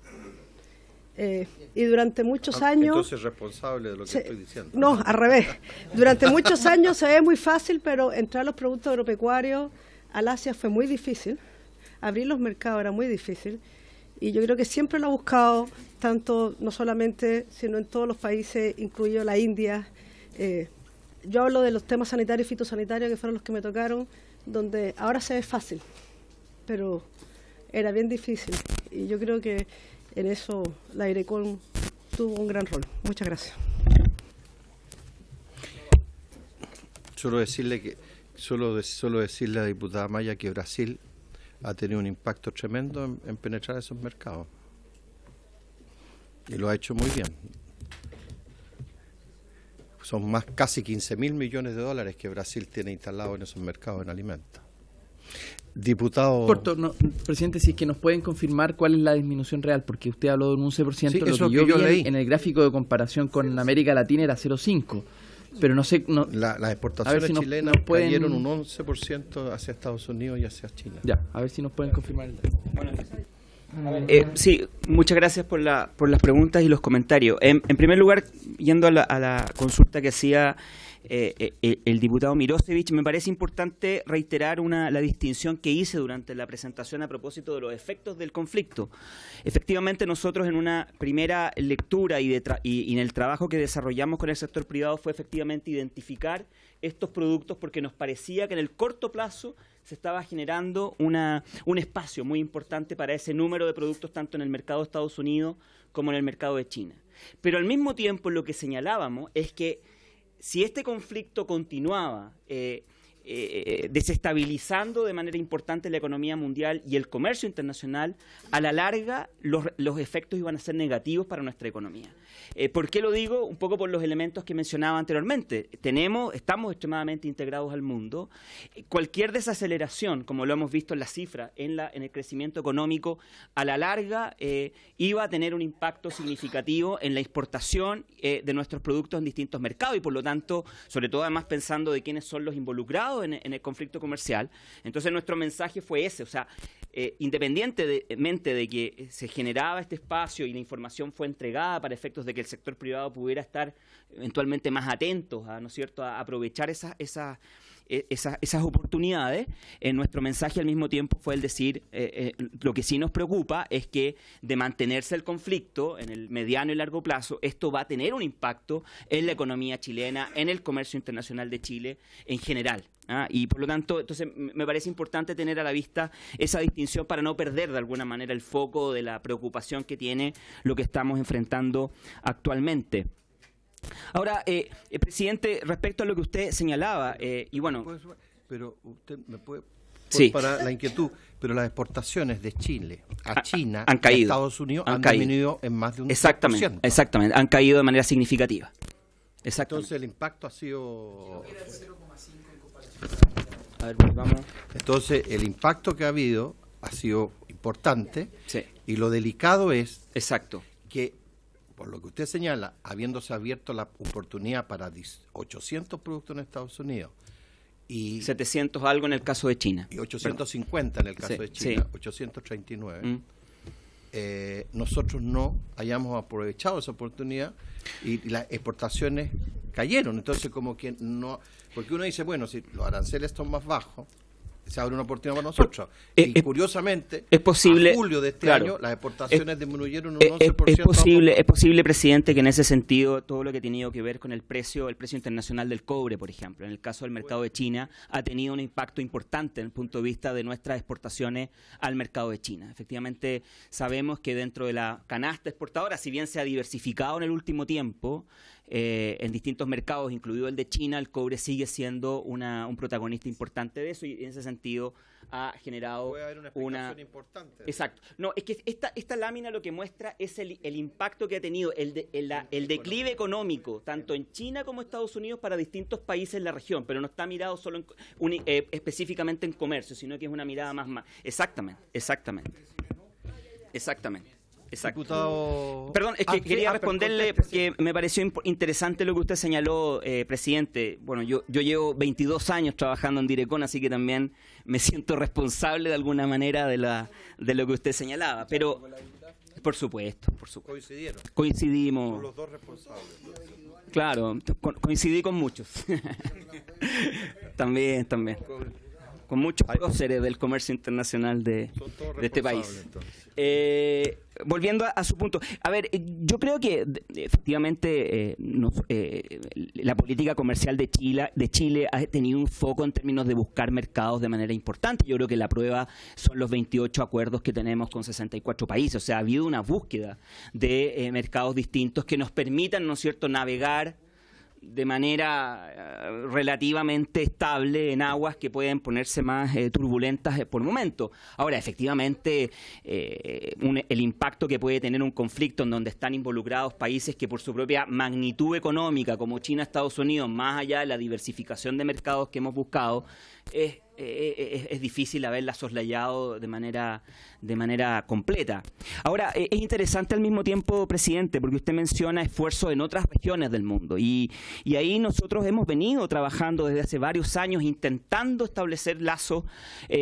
y durante muchos años... Entonces responsable de lo que estoy diciendo. No, al revés. Durante muchos años se ve muy fácil, pero entrar a los productos agropecuarios al Asia fue muy difícil. Abrir los mercados era muy difícil. Y yo creo que siempre lo ha buscado, tanto, no solamente, sino en todos los países, incluido la India. Yo hablo de los temas sanitarios y fitosanitarios, que fueron los que me tocaron, donde ahora se ve fácil, pero era bien difícil. Y yo creo que en eso la Direcon tuvo un gran rol. Muchas gracias. Solo decirle a la diputada Maya que Brasil ha tenido un impacto tremendo en penetrar esos mercados. Y lo ha hecho muy bien. Son casi 15.000 millones de dólares que Brasil tiene instalado en esos mercados en alimentos. Diputado... Corto, no, presidente, si es que nos pueden confirmar cuál es la disminución real, porque usted habló de un 11%, sí, lo que yo vi en el gráfico de comparación con América Latina era 0,5%, pero no sé... Las exportaciones chilenas cayeron un 11% hacia Estados Unidos y hacia China. Ya, a ver si nos pueden confirmar el dato. Bueno, sí, muchas gracias por las preguntas y los comentarios. En primer lugar, yendo a la consulta que hacía el diputado Mirosevich, me parece importante reiterar la distinción que hice durante la presentación a propósito de los efectos del conflicto. Efectivamente, nosotros en una primera lectura y en el trabajo que desarrollamos con el sector privado fue efectivamente identificar estos productos, porque nos parecía que en el corto plazo se estaba generando un espacio muy importante para ese número de productos, tanto en el mercado de Estados Unidos como en el mercado de China. Pero al mismo tiempo lo que señalábamos es que si este conflicto continuaba desestabilizando de manera importante la economía mundial y el comercio internacional, a la larga los efectos iban a ser negativos para nuestra economía. ¿Por qué lo digo? Un poco por los elementos que mencionaba anteriormente. Estamos extremadamente integrados al mundo. Cualquier desaceleración, como lo hemos visto en las cifras, en el crecimiento económico, a la larga iba a tener un impacto significativo en la exportación de nuestros productos en distintos mercados y, por lo tanto, sobre todo además pensando de quiénes son los involucrados en el conflicto comercial. Entonces nuestro mensaje fue ese, o sea, independientemente de que se generaba este espacio y la información fue entregada para efectos de que el sector privado pudiera estar eventualmente más atentos a, ¿no es cierto?, a aprovechar esas oportunidades, nuestro mensaje al mismo tiempo fue el decir, lo que sí nos preocupa es que de mantenerse el conflicto en el mediano y largo plazo, esto va a tener un impacto en la economía chilena, en el comercio internacional de Chile en general. Y por lo tanto, entonces me parece importante tener a la vista esa distinción para no perder de alguna manera el foco de la preocupación que tiene lo que estamos enfrentando actualmente. Ahora, presidente, respecto a lo que usted señalaba, y bueno... Pero usted me puede... Sí. Para la inquietud, pero las exportaciones de Chile a China, han caído, a Estados Unidos, han disminuido en más de un 10%. Exactamente, han caído de manera significativa. Exactamente. Entonces el impacto ha sido... A ver, pues vamos. Entonces el impacto que ha habido ha sido importante, Sí. Y lo delicado es Exacto. que, por lo que usted señala, habiéndose abierto la oportunidad para 800 productos en Estados Unidos y 700 algo en el caso de China. Y 850 en el caso Sí, de China, sí. 839. Nosotros no hayamos aprovechado esa oportunidad y las exportaciones cayeron. Entonces, como que no... Porque uno dice, bueno, si los aranceles son más bajos, se abre una oportunidad para nosotros. Y curiosamente, es posible, a julio de este claro, año, las exportaciones disminuyeron un 11%. Es posible, presidente, que en ese sentido todo lo que ha tenido que ver con el precio internacional del cobre, por ejemplo, en el caso del mercado de China, ha tenido un impacto importante desde el punto de vista de nuestras exportaciones al mercado de China. Efectivamente, sabemos que dentro de la canasta exportadora, si bien se ha diversificado en el último tiempo, en distintos mercados, incluido el de China, el cobre sigue siendo un protagonista importante de eso y en ese sentido ha generado Puede haber una explicación importante. Exacto. No, es que esta lámina lo que muestra es el impacto que ha tenido el declive económico, tanto en China como en Estados Unidos, para distintos países en la región, pero no está mirado solo específicamente en comercio, sino que es una mirada más... Exactamente. Exacto. Diputado... Perdón, es que quería responderle porque me pareció interesante lo que usted señaló, presidente. Bueno, yo llevo 22 años trabajando en Direcon, así que también me siento responsable de alguna manera de lo que usted señalaba. Pero, por supuesto. Coincidimos. Son los dos responsables. Claro, coincidí con muchos. También. Con muchos próceres del comercio internacional de este país. Volviendo a su punto, a ver, yo creo que efectivamente la política comercial de Chile ha tenido un foco en términos de buscar mercados de manera importante. Yo creo que la prueba son los 28 acuerdos que tenemos con 64 países. O sea, ha habido una búsqueda de mercados distintos que nos permitan, ¿no es cierto?, navegar de manera relativamente estable en aguas que pueden ponerse más turbulentas por momento. Ahora, efectivamente, el impacto que puede tener un conflicto en donde están involucrados países que por su propia magnitud económica, como China, Estados Unidos, más allá de la diversificación de mercados que hemos buscado, es difícil haberla soslayado de manera completa. Ahora, es interesante al mismo tiempo, presidente, porque usted menciona esfuerzos en otras regiones del mundo y ahí nosotros hemos venido trabajando desde hace varios años intentando establecer lazos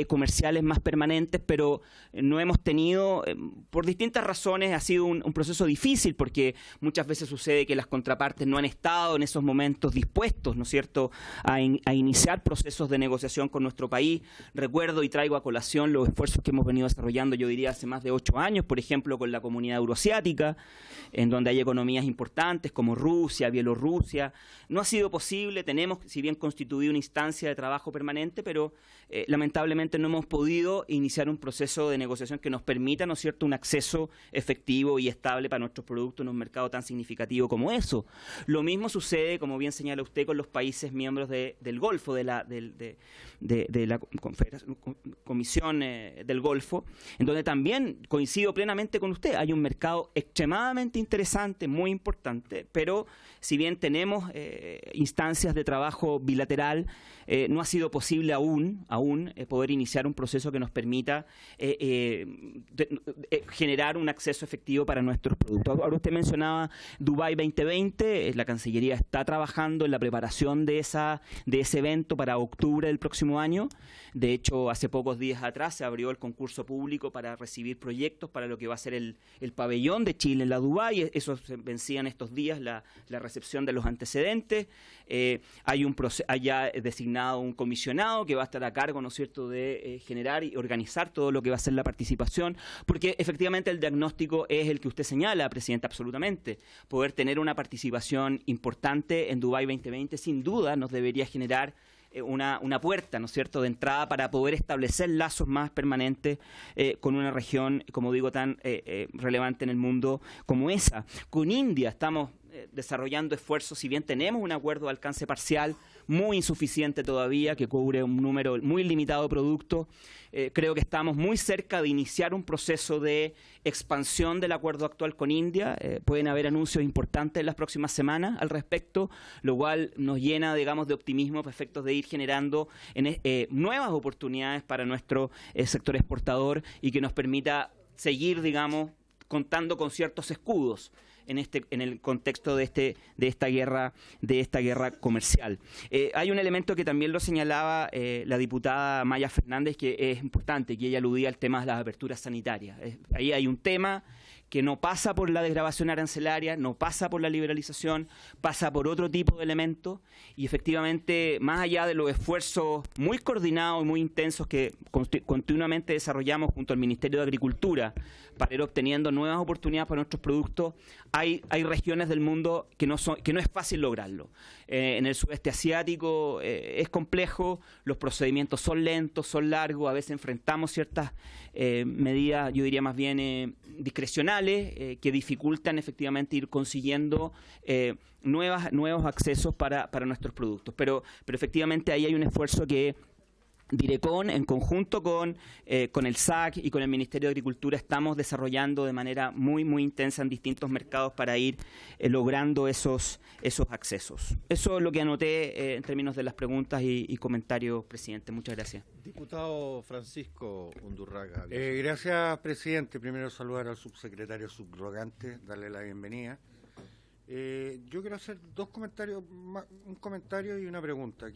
comerciales más permanentes, pero no hemos tenido, por distintas razones, ha sido un proceso difícil porque muchas veces sucede que las contrapartes no han estado en esos momentos dispuestos, ¿no es cierto?, a iniciar procesos de negociación con nuestro nuestro país. Recuerdo y traigo a colación los esfuerzos que hemos venido desarrollando, yo diría, hace más de 8 años, por ejemplo, con la comunidad euroasiática, en donde hay economías importantes como Rusia, Bielorrusia. No ha sido posible, tenemos, si bien constituido una instancia de trabajo permanente, pero lamentablemente no hemos podido iniciar un proceso de negociación que nos permita, ¿no es cierto?, un acceso efectivo y estable para nuestros productos en un mercado tan significativo como eso. Lo mismo sucede, como bien señala usted, con los países miembros del Golfo, de la Comisión del Golfo, en donde también coincido plenamente con usted. Hay un mercado extremadamente interesante, muy importante, pero si bien tenemos instancias de trabajo bilateral, no ha sido posible aún poder iniciar un proceso que nos permita generar un acceso efectivo para nuestros productos. Ahora usted mencionaba Dubái 2020, la Cancillería está trabajando en la preparación de ese evento para octubre del próximo año. De hecho, hace pocos días atrás se abrió el concurso público para recibir proyectos para lo que va a ser el pabellón de Chile en la Dubái. Eso se vencía en estos días, la recepción de los antecedentes. Hay ya designado un comisionado que va a estar a cargo, ¿no es cierto?, de generar y organizar todo lo que va a ser la participación, porque efectivamente el diagnóstico es el que usted señala, Presidenta, absolutamente. Poder tener una participación importante en Dubái 2020 sin duda nos debería generar una puerta, ¿no es cierto?, de entrada para poder establecer lazos más permanentes con una región, como digo, tan relevante en el mundo como esa. Con India estamos desarrollando esfuerzos, si bien tenemos un acuerdo de alcance parcial muy insuficiente todavía, que cubre un número muy limitado de productos. Creo que estamos muy cerca de iniciar un proceso de expansión del acuerdo actual con India. Pueden haber anuncios importantes en las próximas semanas al respecto, lo cual nos llena, digamos, de optimismo para efectos de ir generando nuevas oportunidades para nuestro sector exportador y que nos permita seguir, digamos, contando con ciertos escudos en el contexto de esta guerra comercial. Hay un elemento que también lo señalaba la diputada Maya Fernández, que es importante, que ella aludía al tema de las aperturas sanitarias. Ahí hay un tema que no pasa por la desgravación arancelaria, no pasa por la liberalización, pasa por otro tipo de elementos, y efectivamente, más allá de los esfuerzos muy coordinados y muy intensos que continuamente desarrollamos junto al Ministerio de Agricultura para ir obteniendo nuevas oportunidades para nuestros productos, hay regiones del mundo que no es fácil lograrlo. En el sudeste asiático es complejo, los procedimientos son lentos, son largos, a veces enfrentamos ciertas medidas, yo diría más bien discrecionales, que dificultan efectivamente ir consiguiendo nuevos accesos para nuestros productos. Pero efectivamente ahí hay un esfuerzo que Direcon, en conjunto con el SAC y con el Ministerio de Agricultura, estamos desarrollando de manera muy intensa en distintos mercados para ir logrando esos accesos. Eso es lo que anoté en términos de las preguntas y comentarios, presidente. Muchas gracias. Diputado Francisco Undurraga. Gracias, presidente. Primero saludar al subsecretario subrogante, darle la bienvenida. Yo quiero hacer dos comentarios, un comentario y una pregunta.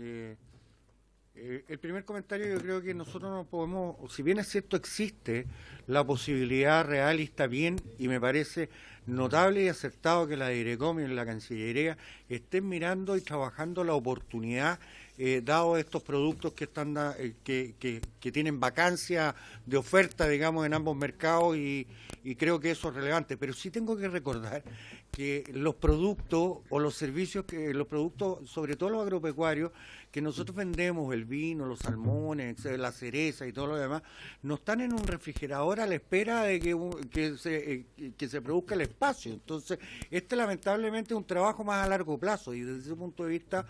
El primer comentario, yo creo que nosotros no podemos, si bien es cierto existe la posibilidad real y está bien, y me parece notable y acertado que la Direcom y la Cancillería estén mirando y trabajando la oportunidad, dado estos productos que están que tienen vacancia de oferta, digamos, en ambos mercados, y creo que eso es relevante. Pero sí tengo que recordar que los productos o los servicios, los productos, sobre todo los agropecuarios, que nosotros vendemos, el vino, los salmones, la cereza y todo lo demás, no están en un refrigerador a la espera de que se produzca el espacio. Entonces, lamentablemente es un trabajo más a largo plazo, y desde ese punto de vista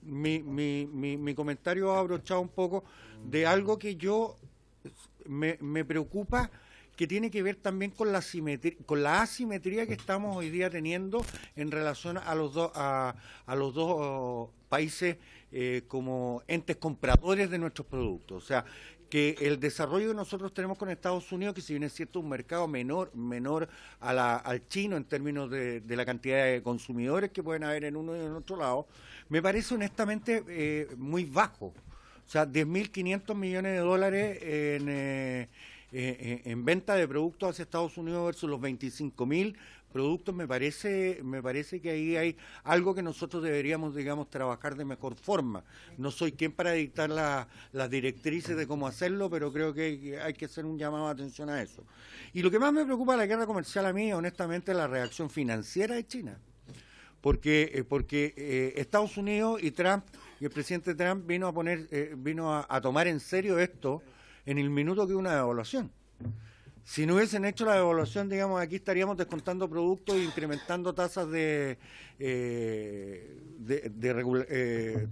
mi comentario ha abrochado un poco de algo que me preocupa, que tiene que ver también con la asimetría que estamos hoy día teniendo en relación a los dos países como entes compradores de nuestros productos. O sea, que el desarrollo que nosotros tenemos con Estados Unidos, que si bien es cierto un mercado menor al chino en términos de la cantidad de consumidores que pueden haber en uno y en otro lado, me parece honestamente muy bajo. O sea, $10.500 millones en venta de productos hacia Estados Unidos versus los 25.000 productos, me parece que ahí hay algo que nosotros deberíamos, digamos, trabajar de mejor forma. No soy quien para dictar las directrices de cómo hacerlo, pero creo que hay que hacer un llamado de atención a eso. Y lo que más me preocupa de la guerra comercial a mí, honestamente, es la reacción financiera de China. Porque Estados Unidos y Trump, y el presidente Trump vino a tomar en serio esto en el minuto que una devaluación. Si no hubiesen hecho la devaluación, digamos, aquí estaríamos descontando productos e incrementando tasas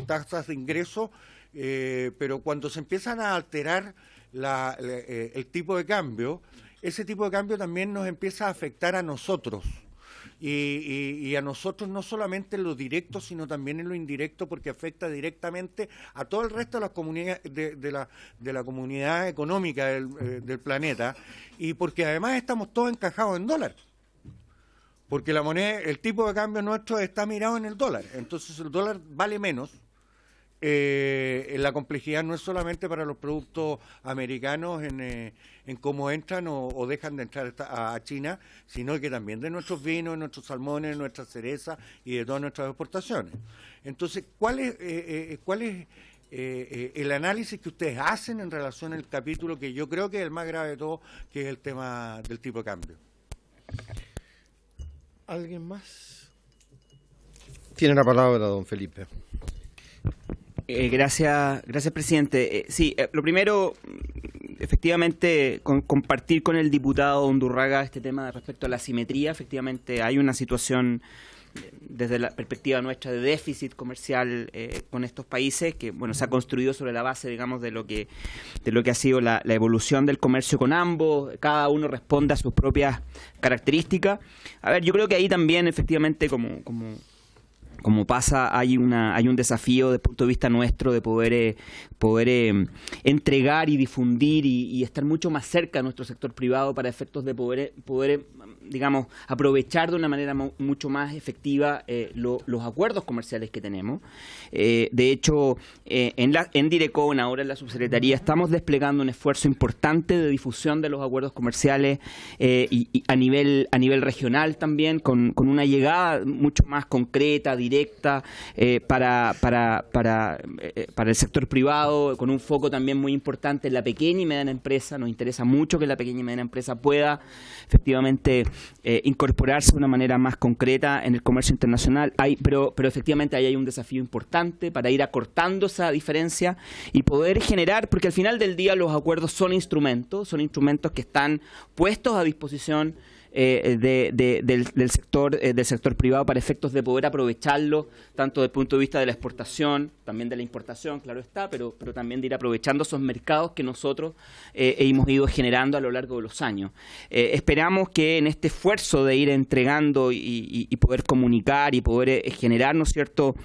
tasas de ingreso, pero cuando se empiezan a alterar el tipo de cambio, ese tipo de cambio también nos empieza a afectar a nosotros. Y a nosotros no solamente en lo directo, sino también en lo indirecto, porque afecta directamente a todo el resto de las comunidades de la comunidad económica del planeta, y porque además estamos todos encajados en dólar, porque la moneda, el tipo de cambio nuestro está mirado en el dólar, entonces el dólar vale menos. La complejidad no es solamente para los productos americanos en cómo entran o dejan de entrar a China, sino que también de nuestros vinos, nuestros salmones, nuestras cerezas y de todas nuestras exportaciones. Entonces, ¿cuál es el análisis que ustedes hacen en relación al capítulo que yo creo que es el más grave de todo, que es el tema del tipo de cambio? ¿Alguien más? Tiene la palabra don Felipe. Gracias, presidente. Sí, lo primero, efectivamente, compartir con el diputado Undurraga este tema respecto a la asimetría. Efectivamente, hay una situación desde la perspectiva nuestra de déficit comercial con estos países que, bueno, se ha construido sobre la base, digamos, de lo que ha sido la evolución del comercio con ambos. Cada uno responde a sus propias características. A ver, yo creo que ahí también, efectivamente, como pasa, hay un desafío desde el punto de vista nuestro de poder entregar y difundir y estar mucho más cerca de nuestro sector privado para efectos de poder digamos, aprovechar de una manera mucho más efectiva los acuerdos comerciales que tenemos. De hecho, en Direcon, ahora en la subsecretaría, estamos desplegando un esfuerzo importante de difusión de los acuerdos comerciales y a nivel regional también, con una llegada mucho más concreta, directa, para el sector privado, con un foco también muy importante en la pequeña y mediana empresa. Nos interesa mucho que la pequeña y mediana empresa pueda efectivamente incorporarse de una manera más concreta en el comercio internacional. Pero efectivamente ahí hay un desafío importante para ir acortando esa diferencia y poder generar, porque al final del día los acuerdos son instrumentos que están puestos a disposición del sector privado para efectos de poder aprovecharlo tanto desde el punto de vista de la exportación, también de la importación, claro está, pero también de ir aprovechando esos mercados que nosotros hemos ido generando a lo largo de los años. Esperamos que en este esfuerzo de ir entregando y poder comunicar y poder generar, ¿no es cierto?,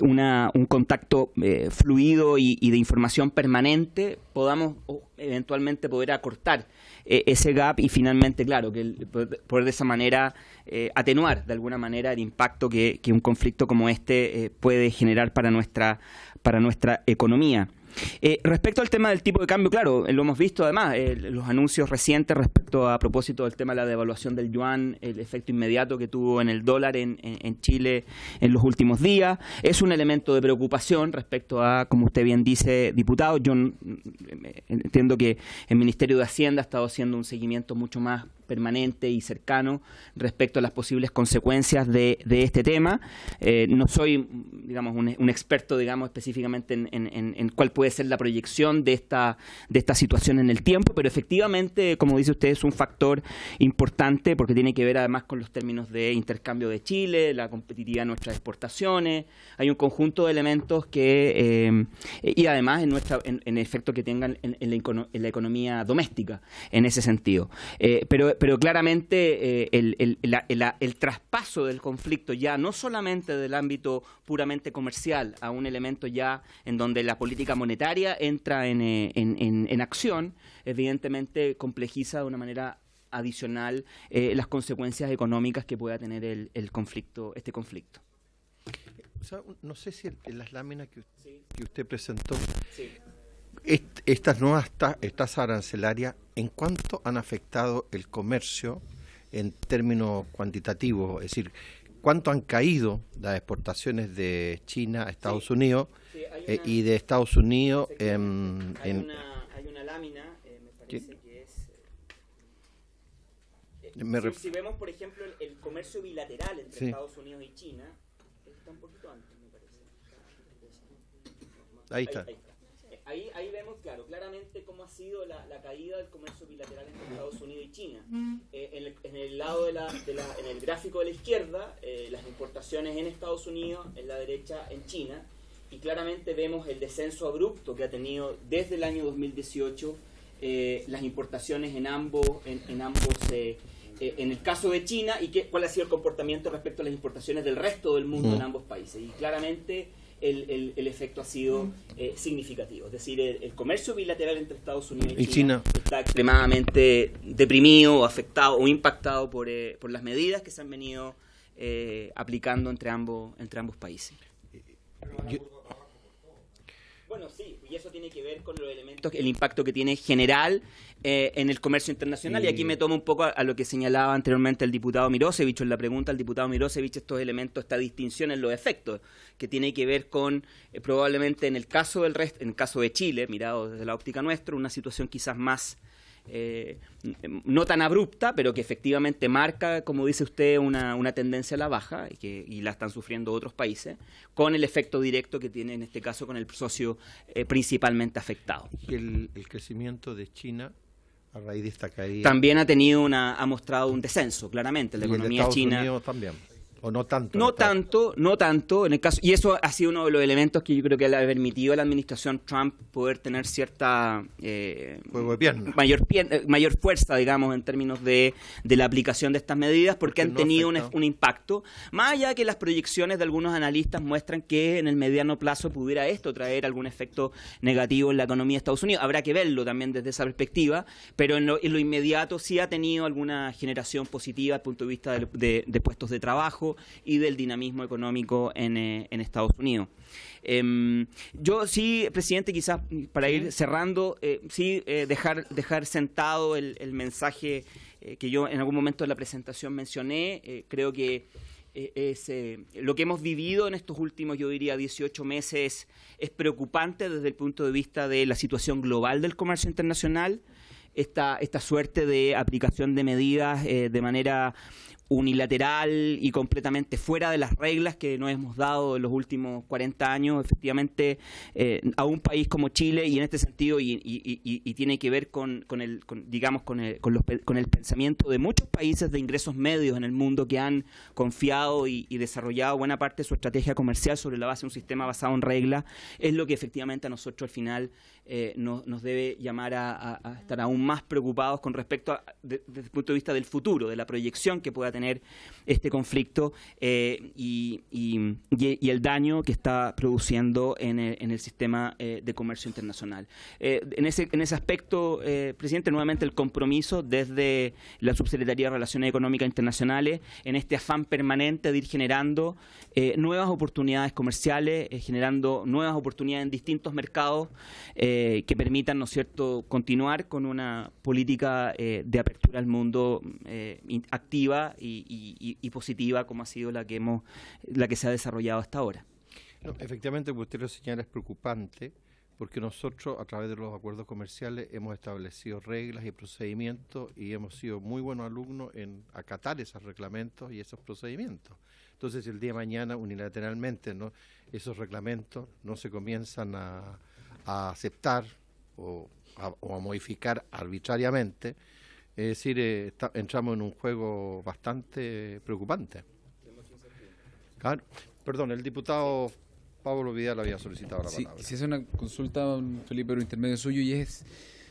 un contacto fluido y de información permanente, podamos eventualmente poder acortar ese gap y finalmente, claro, que poder de esa manera atenuar de alguna manera el impacto que un conflicto como este puede generar para nuestra economía. Respecto al tema del tipo de cambio, claro, lo hemos visto además, los anuncios recientes respecto a propósito del tema de la devaluación del yuan, el efecto inmediato que tuvo en el dólar en Chile en los últimos días, es un elemento de preocupación respecto a, como usted bien dice, diputado. Yo entiendo que el Ministerio de Hacienda ha estado haciendo un seguimiento mucho más permanente y cercano respecto a las posibles consecuencias de este tema. No soy, digamos, un experto, digamos, específicamente en cuál puede ser la proyección de esta situación en el tiempo, pero efectivamente, como dice usted, es un factor importante porque tiene que ver además con los términos de intercambio de Chile, la competitividad de nuestras exportaciones. Hay un conjunto de elementos que y además en efecto que tengan en la economía doméstica en ese sentido. Pero claramente el traspaso del conflicto ya no solamente del ámbito puramente comercial a un elemento ya en donde la política monetaria entra en acción, evidentemente complejiza de una manera adicional las consecuencias económicas que pueda tener este conflicto. O sea, no sé si en las láminas que usted presentó, sí, Estas nuevas tasas arancelarias, ¿en cuánto han afectado el comercio en términos cuantitativos? Es decir, ¿cuánto han caído las exportaciones de China a Estados Unidos y de Estados Unidos hay una lámina, me parece que es... si vemos, por ejemplo, el comercio bilateral entre Estados Unidos y China, está un poquito antes, me parece. Ahí está. Ahí vemos, claramente cómo ha sido la caída del comercio bilateral entre Estados Unidos y China. En el lado en el gráfico de la izquierda, las importaciones en Estados Unidos, en la derecha en China, y claramente vemos el descenso abrupto que ha tenido desde el año 2018 las importaciones en ambos en el caso de China, y cuál ha sido el comportamiento respecto a las importaciones del resto del mundo en ambos países. Y claramente el efecto ha sido significativo. Es decir, el comercio bilateral entre Estados Unidos y China está extremadamente deprimido, afectado o impactado por las medidas que se han venido aplicando entre ambos países. Bueno, sí, y eso tiene que ver con los elementos, el impacto que tiene general en el comercio internacional. Y aquí me tomo un poco a lo que señalaba anteriormente el diputado Mirosevich, en la pregunta al diputado Mirosevich, estos elementos, esta distinción en los efectos, que tiene que ver con, probablemente en el caso de Chile, mirado desde la óptica nuestra, una situación quizás más... no tan abrupta, pero que efectivamente marca, como dice usted, una tendencia a la baja y la están sufriendo otros países, con el efecto directo que tiene en este caso con el socio principalmente afectado. Y el crecimiento de China a raíz de esta caída también ha mostrado un descenso, claramente. La economía Estados china Unidos también. ¿O no tanto? No tanto en el caso, y eso ha sido uno de los elementos que yo creo que le ha permitido a la administración Trump poder tener cierta juego de pierna. mayor fuerza, digamos, en términos de la aplicación de estas medidas, porque han tenido un impacto, más allá que las proyecciones de algunos analistas muestran que en el mediano plazo pudiera esto traer algún efecto negativo en la economía de Estados Unidos. Habrá que verlo también desde esa perspectiva, pero en lo inmediato sí ha tenido alguna generación positiva desde el punto de vista de puestos de trabajo y del dinamismo económico en Estados Unidos. Yo sí, presidente, quizás para ir cerrando, dejar sentado el mensaje que yo en algún momento de la presentación mencioné. Creo que lo que hemos vivido en estos últimos, yo diría, 18 meses es preocupante desde el punto de vista de la situación global del comercio internacional, esta suerte de aplicación de medidas de manera unilateral y completamente fuera de las reglas que nos hemos dado en los últimos 40 años, efectivamente, a un país como Chile, y en este sentido, y tiene que ver con el pensamiento de muchos países de ingresos medios en el mundo que han confiado y desarrollado buena parte de su estrategia comercial sobre la base de un sistema basado en reglas, es lo que efectivamente a nosotros al final nos debe llamar a estar aún más preocupados con respecto desde el punto de vista del futuro, de la proyección que pueda tener este conflicto y el daño que está produciendo en el sistema de comercio internacional. En ese aspecto, presidente, nuevamente el compromiso desde la Subsecretaría de Relaciones Económicas Internacionales en este afán permanente de ir generando nuevas oportunidades comerciales, generando nuevas oportunidades en distintos mercados que permitan, ¿no es cierto?, continuar con una política de apertura al mundo activa y positiva, como ha sido la que se ha desarrollado hasta ahora. No, efectivamente, como usted lo señala, es preocupante, porque nosotros, a través de los acuerdos comerciales, hemos establecido reglas y procedimientos y hemos sido muy buenos alumnos en acatar esos reglamentos y esos procedimientos. Entonces, si el día de mañana, unilateralmente, esos reglamentos no se comienzan a aceptar o a modificar arbitrariamente, es decir, entramos en un juego bastante preocupante. Claro. Perdón, el diputado Pablo Vidal había solicitado la palabra. Si es una consulta, Felipe, por intermedio suyo, y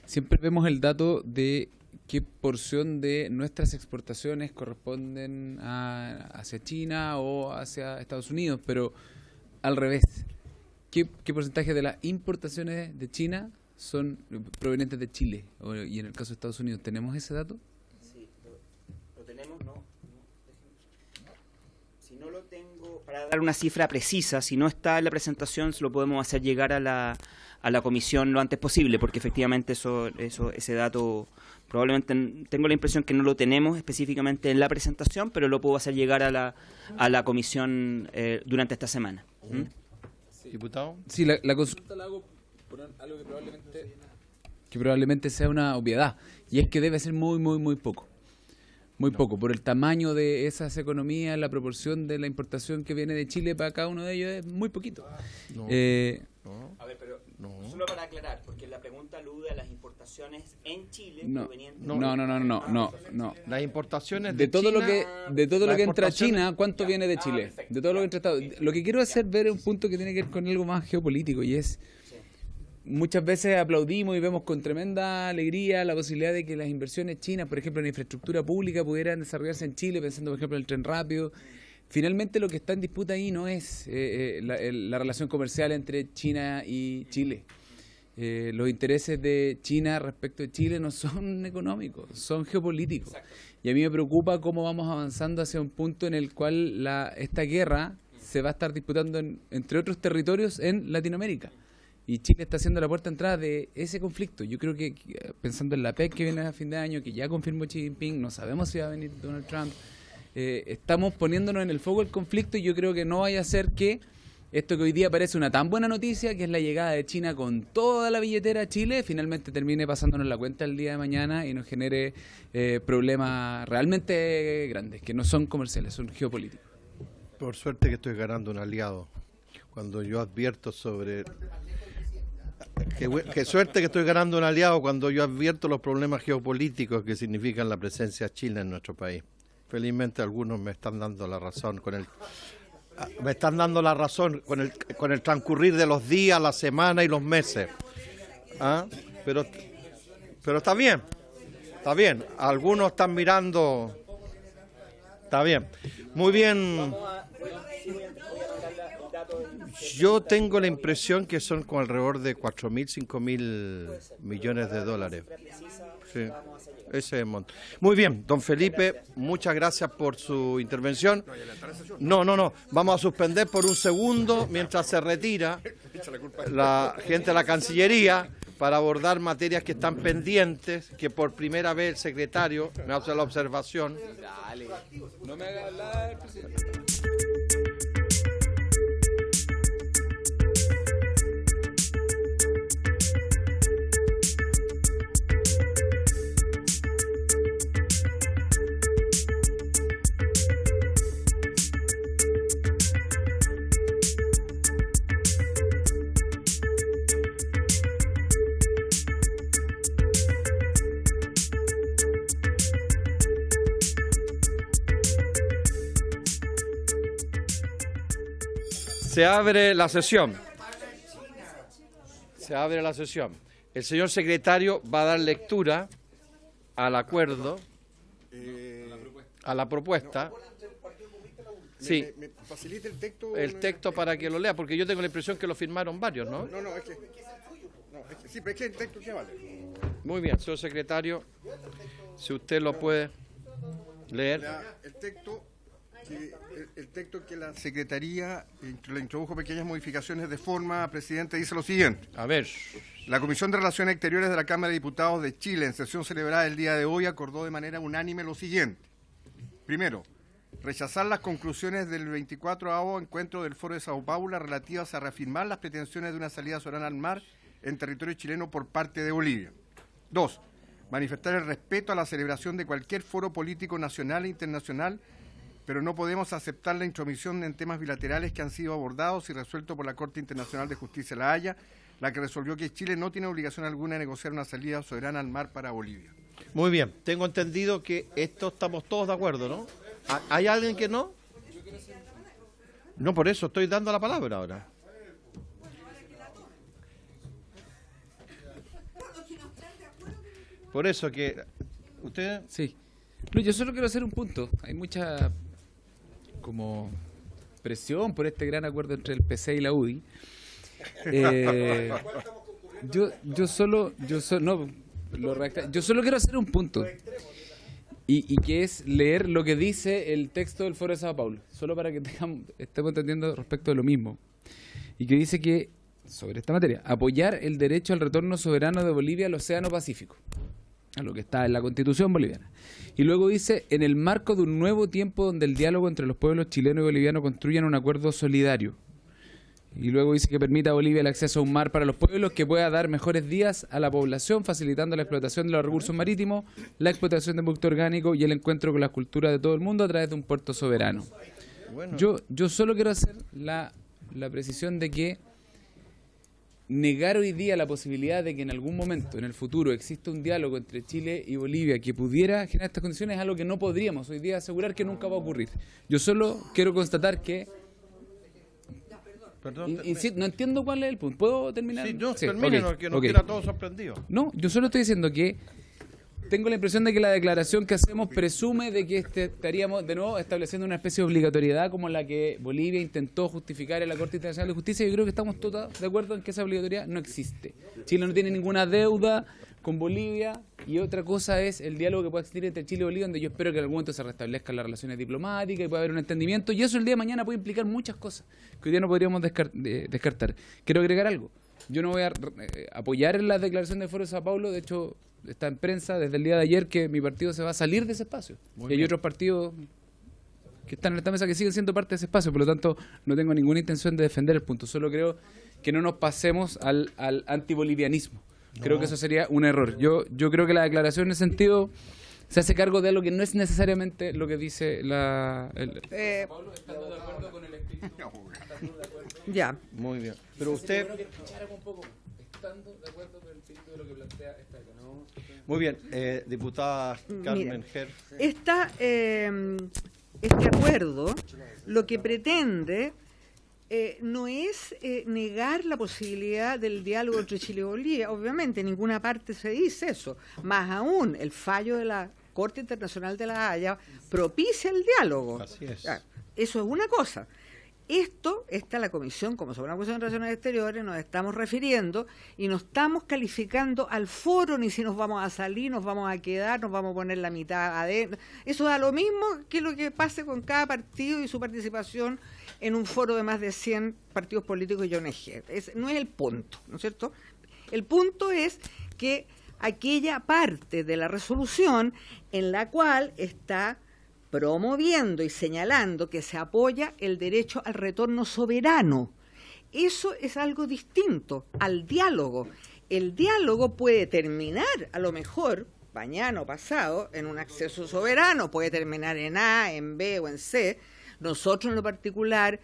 siempre vemos el dato de qué porción de nuestras exportaciones corresponden hacia China o hacia Estados Unidos, pero al revés, ¿qué porcentaje de las importaciones de China son provenientes de Chile? Y en el caso de Estados Unidos, ¿tenemos ese dato? Sí, lo tenemos, ¿no? Si no lo tengo, para dar una cifra precisa, si no está en la presentación, lo podemos hacer llegar a la comisión lo antes posible, porque efectivamente ese dato probablemente tengo la impresión que no lo tenemos específicamente en la presentación, pero lo puedo hacer llegar a la comisión durante esta semana. Diputado. Sí, la consulta la hago por algo que probablemente sea una obviedad, y es que debe ser muy poco. Muy poco, por el tamaño de esas economías, la proporción de la importación que viene de Chile para cada uno de ellos es muy poquito. A ver, pero solo para aclarar, porque la pregunta alude a las importaciones en Chile provenientes... No. Las importaciones de todo China, lo que entra a China, ¿cuánto viene de Chile? Perfecto. De todo lo que entra a Estados. Lo que quiero hacer ver es un punto que tiene que ver con algo más geopolítico, y es... Muchas veces aplaudimos y vemos con tremenda alegría la posibilidad de que las inversiones chinas, por ejemplo, en infraestructura pública, pudieran desarrollarse en Chile, pensando, por ejemplo, en el tren rápido. Finalmente, lo que está en disputa ahí no es la relación comercial entre China y Chile. Los intereses de China respecto de Chile no son económicos, son geopolíticos. Y a mí me preocupa cómo vamos avanzando hacia un punto en el cual esta guerra se va a estar disputando entre otros territorios en Latinoamérica. Y Chile está haciendo la puerta de entrada de ese conflicto. Yo creo que, pensando en la PEC que viene a fin de año, que ya confirmó Xi Jinping, no sabemos si va a venir Donald Trump, estamos poniéndonos en el foco del conflicto, y yo creo que no vaya a ser que esto que hoy día parece una tan buena noticia, que es la llegada de China con toda la billetera a Chile, finalmente termine pasándonos la cuenta el día de mañana y nos genere problemas realmente grandes, que no son comerciales, son geopolíticos. Por suerte que estoy ganando un aliado. Cuando yo advierto sobre... Qué suerte que estoy ganando un aliado cuando yo advierto los problemas geopolíticos que significan la presencia china en nuestro país. Felizmente algunos me están dando la razón con el transcurrir de los días, las semanas y los meses. Pero está bien. Algunos están mirando. Está bien. Muy bien. Yo tengo la impresión que son con alrededor de 4.000, 5.000 millones de dólares. Sí, ese es el monto. Muy bien, don Felipe, muchas gracias por su intervención. No, vamos a suspender por un segundo mientras se retira la gente de la Cancillería para abordar materias que están pendientes, que por primera vez el secretario me hace la observación. Dale, no me hagas hablar, presidente. Se abre la sesión. El señor secretario va a dar lectura al acuerdo, a la propuesta. Sí. ¿Me facilita el texto? El texto para que lo lea, porque yo tengo la impresión que lo firmaron varios, ¿no? No, es que sí, pero es que el texto ya vale. Muy bien, señor secretario, si usted lo puede leer. El texto que la Secretaría le introdujo pequeñas modificaciones de forma, presidente, dice lo siguiente. A ver. La Comisión de Relaciones Exteriores de la Cámara de Diputados de Chile, en sesión celebrada el día de hoy, acordó de manera unánime lo siguiente. Primero, rechazar las conclusiones del 24º encuentro del Foro de Sao Paulo relativas a reafirmar las pretensiones de una salida soberana al mar en territorio chileno por parte de Bolivia. 2. Manifestar el respeto a la celebración de cualquier foro político nacional e internacional, pero no podemos aceptar la intromisión en temas bilaterales que han sido abordados y resueltos por la Corte Internacional de Justicia de La Haya, la que resolvió que Chile no tiene obligación alguna de negociar una salida soberana al mar para Bolivia. Muy bien, tengo entendido que esto estamos todos de acuerdo, ¿no? ¿Hay alguien que no? No, por eso estoy dando la palabra ahora. Por eso que... ¿Usted? Sí. No, yo solo quiero hacer un punto. Hay mucha como presión por este gran acuerdo entre el PC y la UDI. Yo solo quiero hacer un punto. y que es leer lo que dice el texto del Foro de Sao Paulo, solo para que estemos entendiendo respecto de lo mismo. Y que dice que, sobre esta materia, apoyar el derecho al retorno soberano de Bolivia al Océano Pacífico, a lo que está en la Constitución boliviana. Y luego dice, en el marco de un nuevo tiempo donde el diálogo entre los pueblos chileno y boliviano construyan un acuerdo solidario. Y luego dice que permita a Bolivia el acceso a un mar para los pueblos, que pueda dar mejores días a la población, facilitando la explotación de los recursos marítimos, la explotación de producto orgánico y el encuentro con las culturas de todo el mundo a través de un puerto soberano. Bueno. Yo solo quiero hacer la precisión de que negar hoy día la posibilidad de que en algún momento, en el futuro, exista un diálogo entre Chile y Bolivia que pudiera generar estas condiciones es algo que no podríamos hoy día asegurar que nunca va a ocurrir. Yo solo quiero constatar que... no entiendo cuál es el punto. ¿Puedo terminar? Sí, termine, que nos queda todo sorprendido. No, yo solo estoy diciendo que tengo la impresión de que la declaración que hacemos presume de que estaríamos de nuevo estableciendo una especie de obligatoriedad como la que Bolivia intentó justificar en la Corte Internacional de Justicia. Yo creo que estamos todos de acuerdo en que esa obligatoriedad no existe. Chile no tiene ninguna deuda con Bolivia, y otra cosa es el diálogo que pueda existir entre Chile y Bolivia, donde yo espero que en algún momento se restablezcan las relaciones diplomáticas y pueda haber un entendimiento, y eso el día de mañana puede implicar muchas cosas que hoy día no podríamos descartar. Quiero agregar algo. Yo no voy a apoyar en la declaración del Foro de Sao Paulo. De hecho, está en prensa desde el día de ayer que mi partido se va a salir de ese espacio. Y hay otros partidos que están en esta mesa que siguen siendo parte de ese espacio. Por lo tanto, no tengo ninguna intención de defender el punto. Solo creo que no nos pasemos al antibolivianismo. Creo que eso sería un error. Yo creo que la declaración en ese sentido se hace cargo de algo que no es necesariamente lo que dice Pablo, estando de acuerdo con el espíritu. Ya. Muy bien. Pero usted... Estando de acuerdo con el espíritu de lo que plantea esta declaración. Muy bien, diputada Carmen Ger. Este acuerdo lo que pretende no es negar la posibilidad del diálogo entre Chile y Bolivia. Obviamente, en ninguna parte se dice eso. Más aún, el fallo de la Corte Internacional de la Haya propicia el diálogo. Así es. Eso es una cosa. Esta la Comisión, como Suprema Comisión de Relaciones Exteriores, nos estamos refiriendo y no estamos calificando al foro, ni si nos vamos a salir, nos vamos a quedar, nos vamos a poner la mitad adentro. Eso da lo mismo que lo que pase con cada partido y su participación en un foro de más de 100 partidos políticos y ONG. No es el punto, ¿no es cierto? El punto es que aquella parte de la resolución en la cual está promoviendo y señalando que se apoya el derecho al retorno soberano. Eso es algo distinto al diálogo. El diálogo puede terminar, a lo mejor, mañana o pasado, en un acceso soberano, puede terminar en A, en B o en C. Nosotros, en lo particular,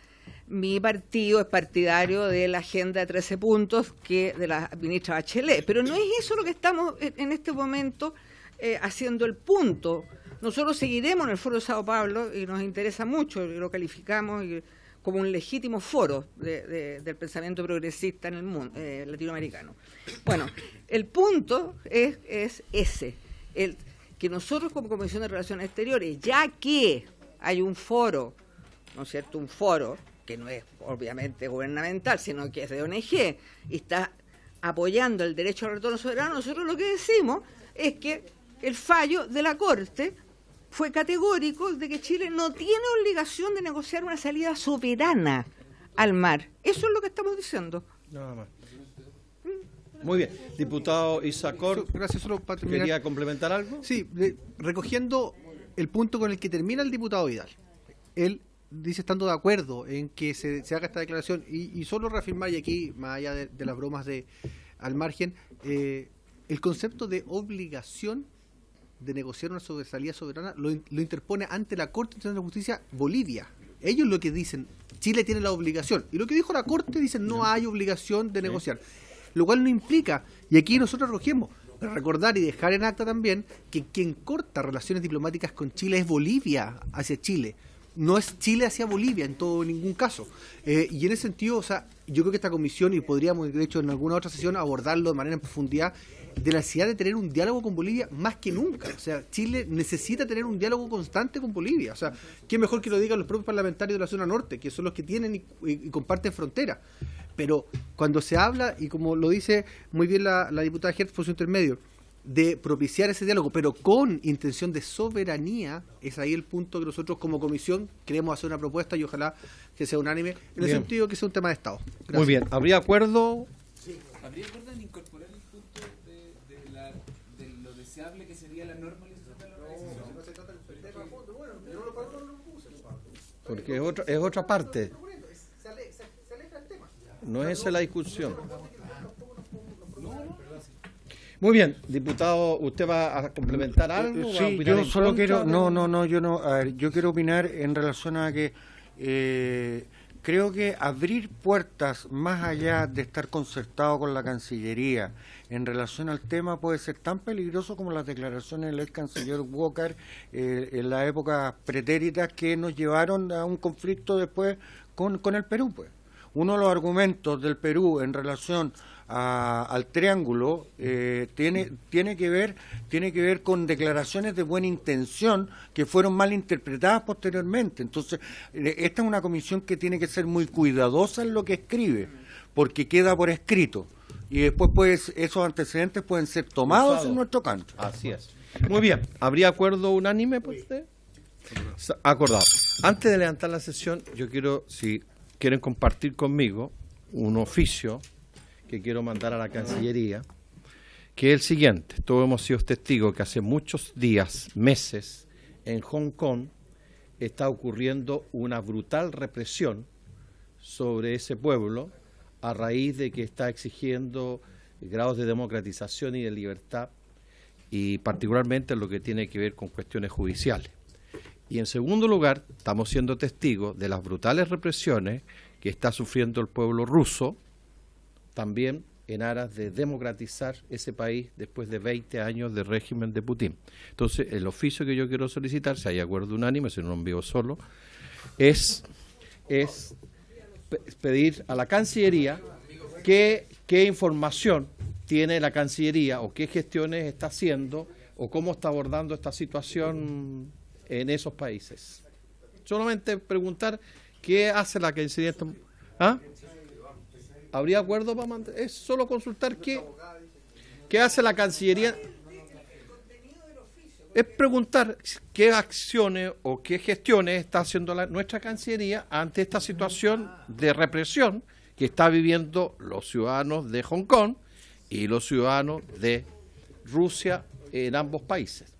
mi partido es partidario de la agenda de 13 puntos que de la ministra Bachelet. Pero no es eso lo que estamos en este momento haciendo el punto. Nosotros seguiremos en el Foro de Sao Paulo y nos interesa mucho, y lo calificamos como un legítimo foro del pensamiento progresista en el mundo latinoamericano. Bueno, el punto es ese, que nosotros como Comisión de Relaciones Exteriores, ya que hay un foro, ¿no es cierto?, un foro que no es obviamente gubernamental, sino que es de ONG, y está apoyando el derecho al retorno soberano, nosotros lo que decimos es que el fallo de la Corte fue categórico de que Chile no tiene obligación de negociar una salida soberana al mar. Eso es lo que estamos diciendo. Nada más. Muy bien. Diputado Isacor, gracias, solo para terminar. ¿Quería complementar algo? Sí, recogiendo el punto con el que termina el diputado Vidal. Él dice estando de acuerdo en que se haga esta declaración y solo reafirmar, y aquí, más allá de las bromas al margen, el concepto de obligación de negociar una salida soberana lo interpone ante la Corte Internacional de Justicia Bolivia. Ellos lo que dicen, Chile tiene la obligación, y lo que dijo la Corte, dicen no hay obligación de negociar, lo cual no implica, y aquí nosotros recogemos, recordar y dejar en acta también que quien corta relaciones diplomáticas con Chile es Bolivia hacia Chile, no es Chile hacia Bolivia en ningún caso. Y en ese sentido, o sea, yo creo que esta comisión, y podríamos de hecho en alguna otra sesión abordarlo de manera en profundidad, de la necesidad de tener un diálogo con Bolivia más que nunca. O sea, Chile necesita tener un diálogo constante con Bolivia. O sea, qué mejor que lo digan los propios parlamentarios de la zona norte, que son los que tienen y comparten frontera. Pero cuando se habla, y como lo dice muy bien la diputada Hertz por su intermedio, de propiciar ese diálogo, pero con intención de soberanía. Es ahí el punto que nosotros como comisión queremos hacer una propuesta y ojalá que sea unánime, en el sentido que sea un tema de Estado. Gracias. Muy bien, ¿habría acuerdo? ¿Habría acuerdo en incorporar el punto de lo deseable que sería la normalización de la organización? No se trata del tema a fondo, bueno, yo no lo puse. Porque es otra parte. No es esa la discusión. Muy bien, diputado, ¿usted va a complementar algo? ¿Va a Sí, opinar yo en solo contra? quiero, yo no, a ver, yo quiero opinar en relación a que creo que abrir puertas más allá de estar concertado con la Cancillería en relación al tema puede ser tan peligroso como las declaraciones del ex canciller Walker en la época pretéritas que nos llevaron a un conflicto después con el Perú, pues. Uno de los argumentos del Perú en relación al triángulo tiene que ver con declaraciones de buena intención que fueron mal interpretadas posteriormente. Entonces, esta es una comisión que tiene que ser muy cuidadosa en lo que escribe, porque queda por escrito y después esos antecedentes pueden ser tomados en nuestro canto. Así es. Muy bien, ¿habría acuerdo unánime por usted? Acordado. Antes de levantar la sesión, yo quiero, si quieren compartir conmigo un oficio que quiero mandar a la Cancillería, que es el siguiente. Todos hemos sido testigos que hace muchos días, meses, en Hong Kong está ocurriendo una brutal represión sobre ese pueblo a raíz de que está exigiendo grados de democratización y de libertad, y particularmente en lo que tiene que ver con cuestiones judiciales. Y en segundo lugar, estamos siendo testigos de las brutales represiones que está sufriendo el pueblo ruso, también en aras de democratizar ese país después de 20 años de régimen de Putin. Entonces, el oficio que yo quiero solicitar, si hay acuerdo unánime, si no lo envío solo, es pedir a la Cancillería qué información tiene la Cancillería o qué gestiones está haciendo o cómo está abordando esta situación en esos países. Solamente preguntar qué hace la Cancillería. ¿Ah? ¿Habría acuerdo para mantener? Es solo consultar qué hace la Cancillería. Es preguntar qué acciones o qué gestiones está haciendo nuestra Cancillería ante esta situación de represión que está viviendo los ciudadanos de Hong Kong y los ciudadanos de Rusia en ambos países.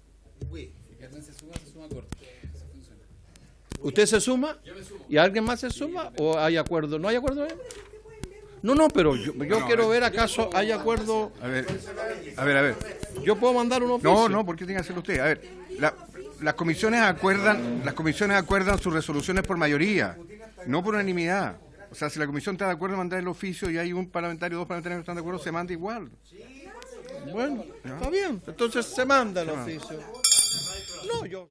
¿Usted se suma? ¿Y alguien más se suma? ¿O hay acuerdo? ¿No hay acuerdo? No, pero yo quiero ver acaso hay acuerdo. A ver. ¿Yo puedo mandar un oficio? No, ¿por qué tiene que hacerlo usted? A ver, las comisiones acuerdan sus resoluciones por mayoría, no por unanimidad. O sea, si la comisión está de acuerdo en mandar el oficio y hay un parlamentario o dos parlamentarios que están de acuerdo, se manda igual. Bueno, está bien. Entonces se manda el oficio. No, yo...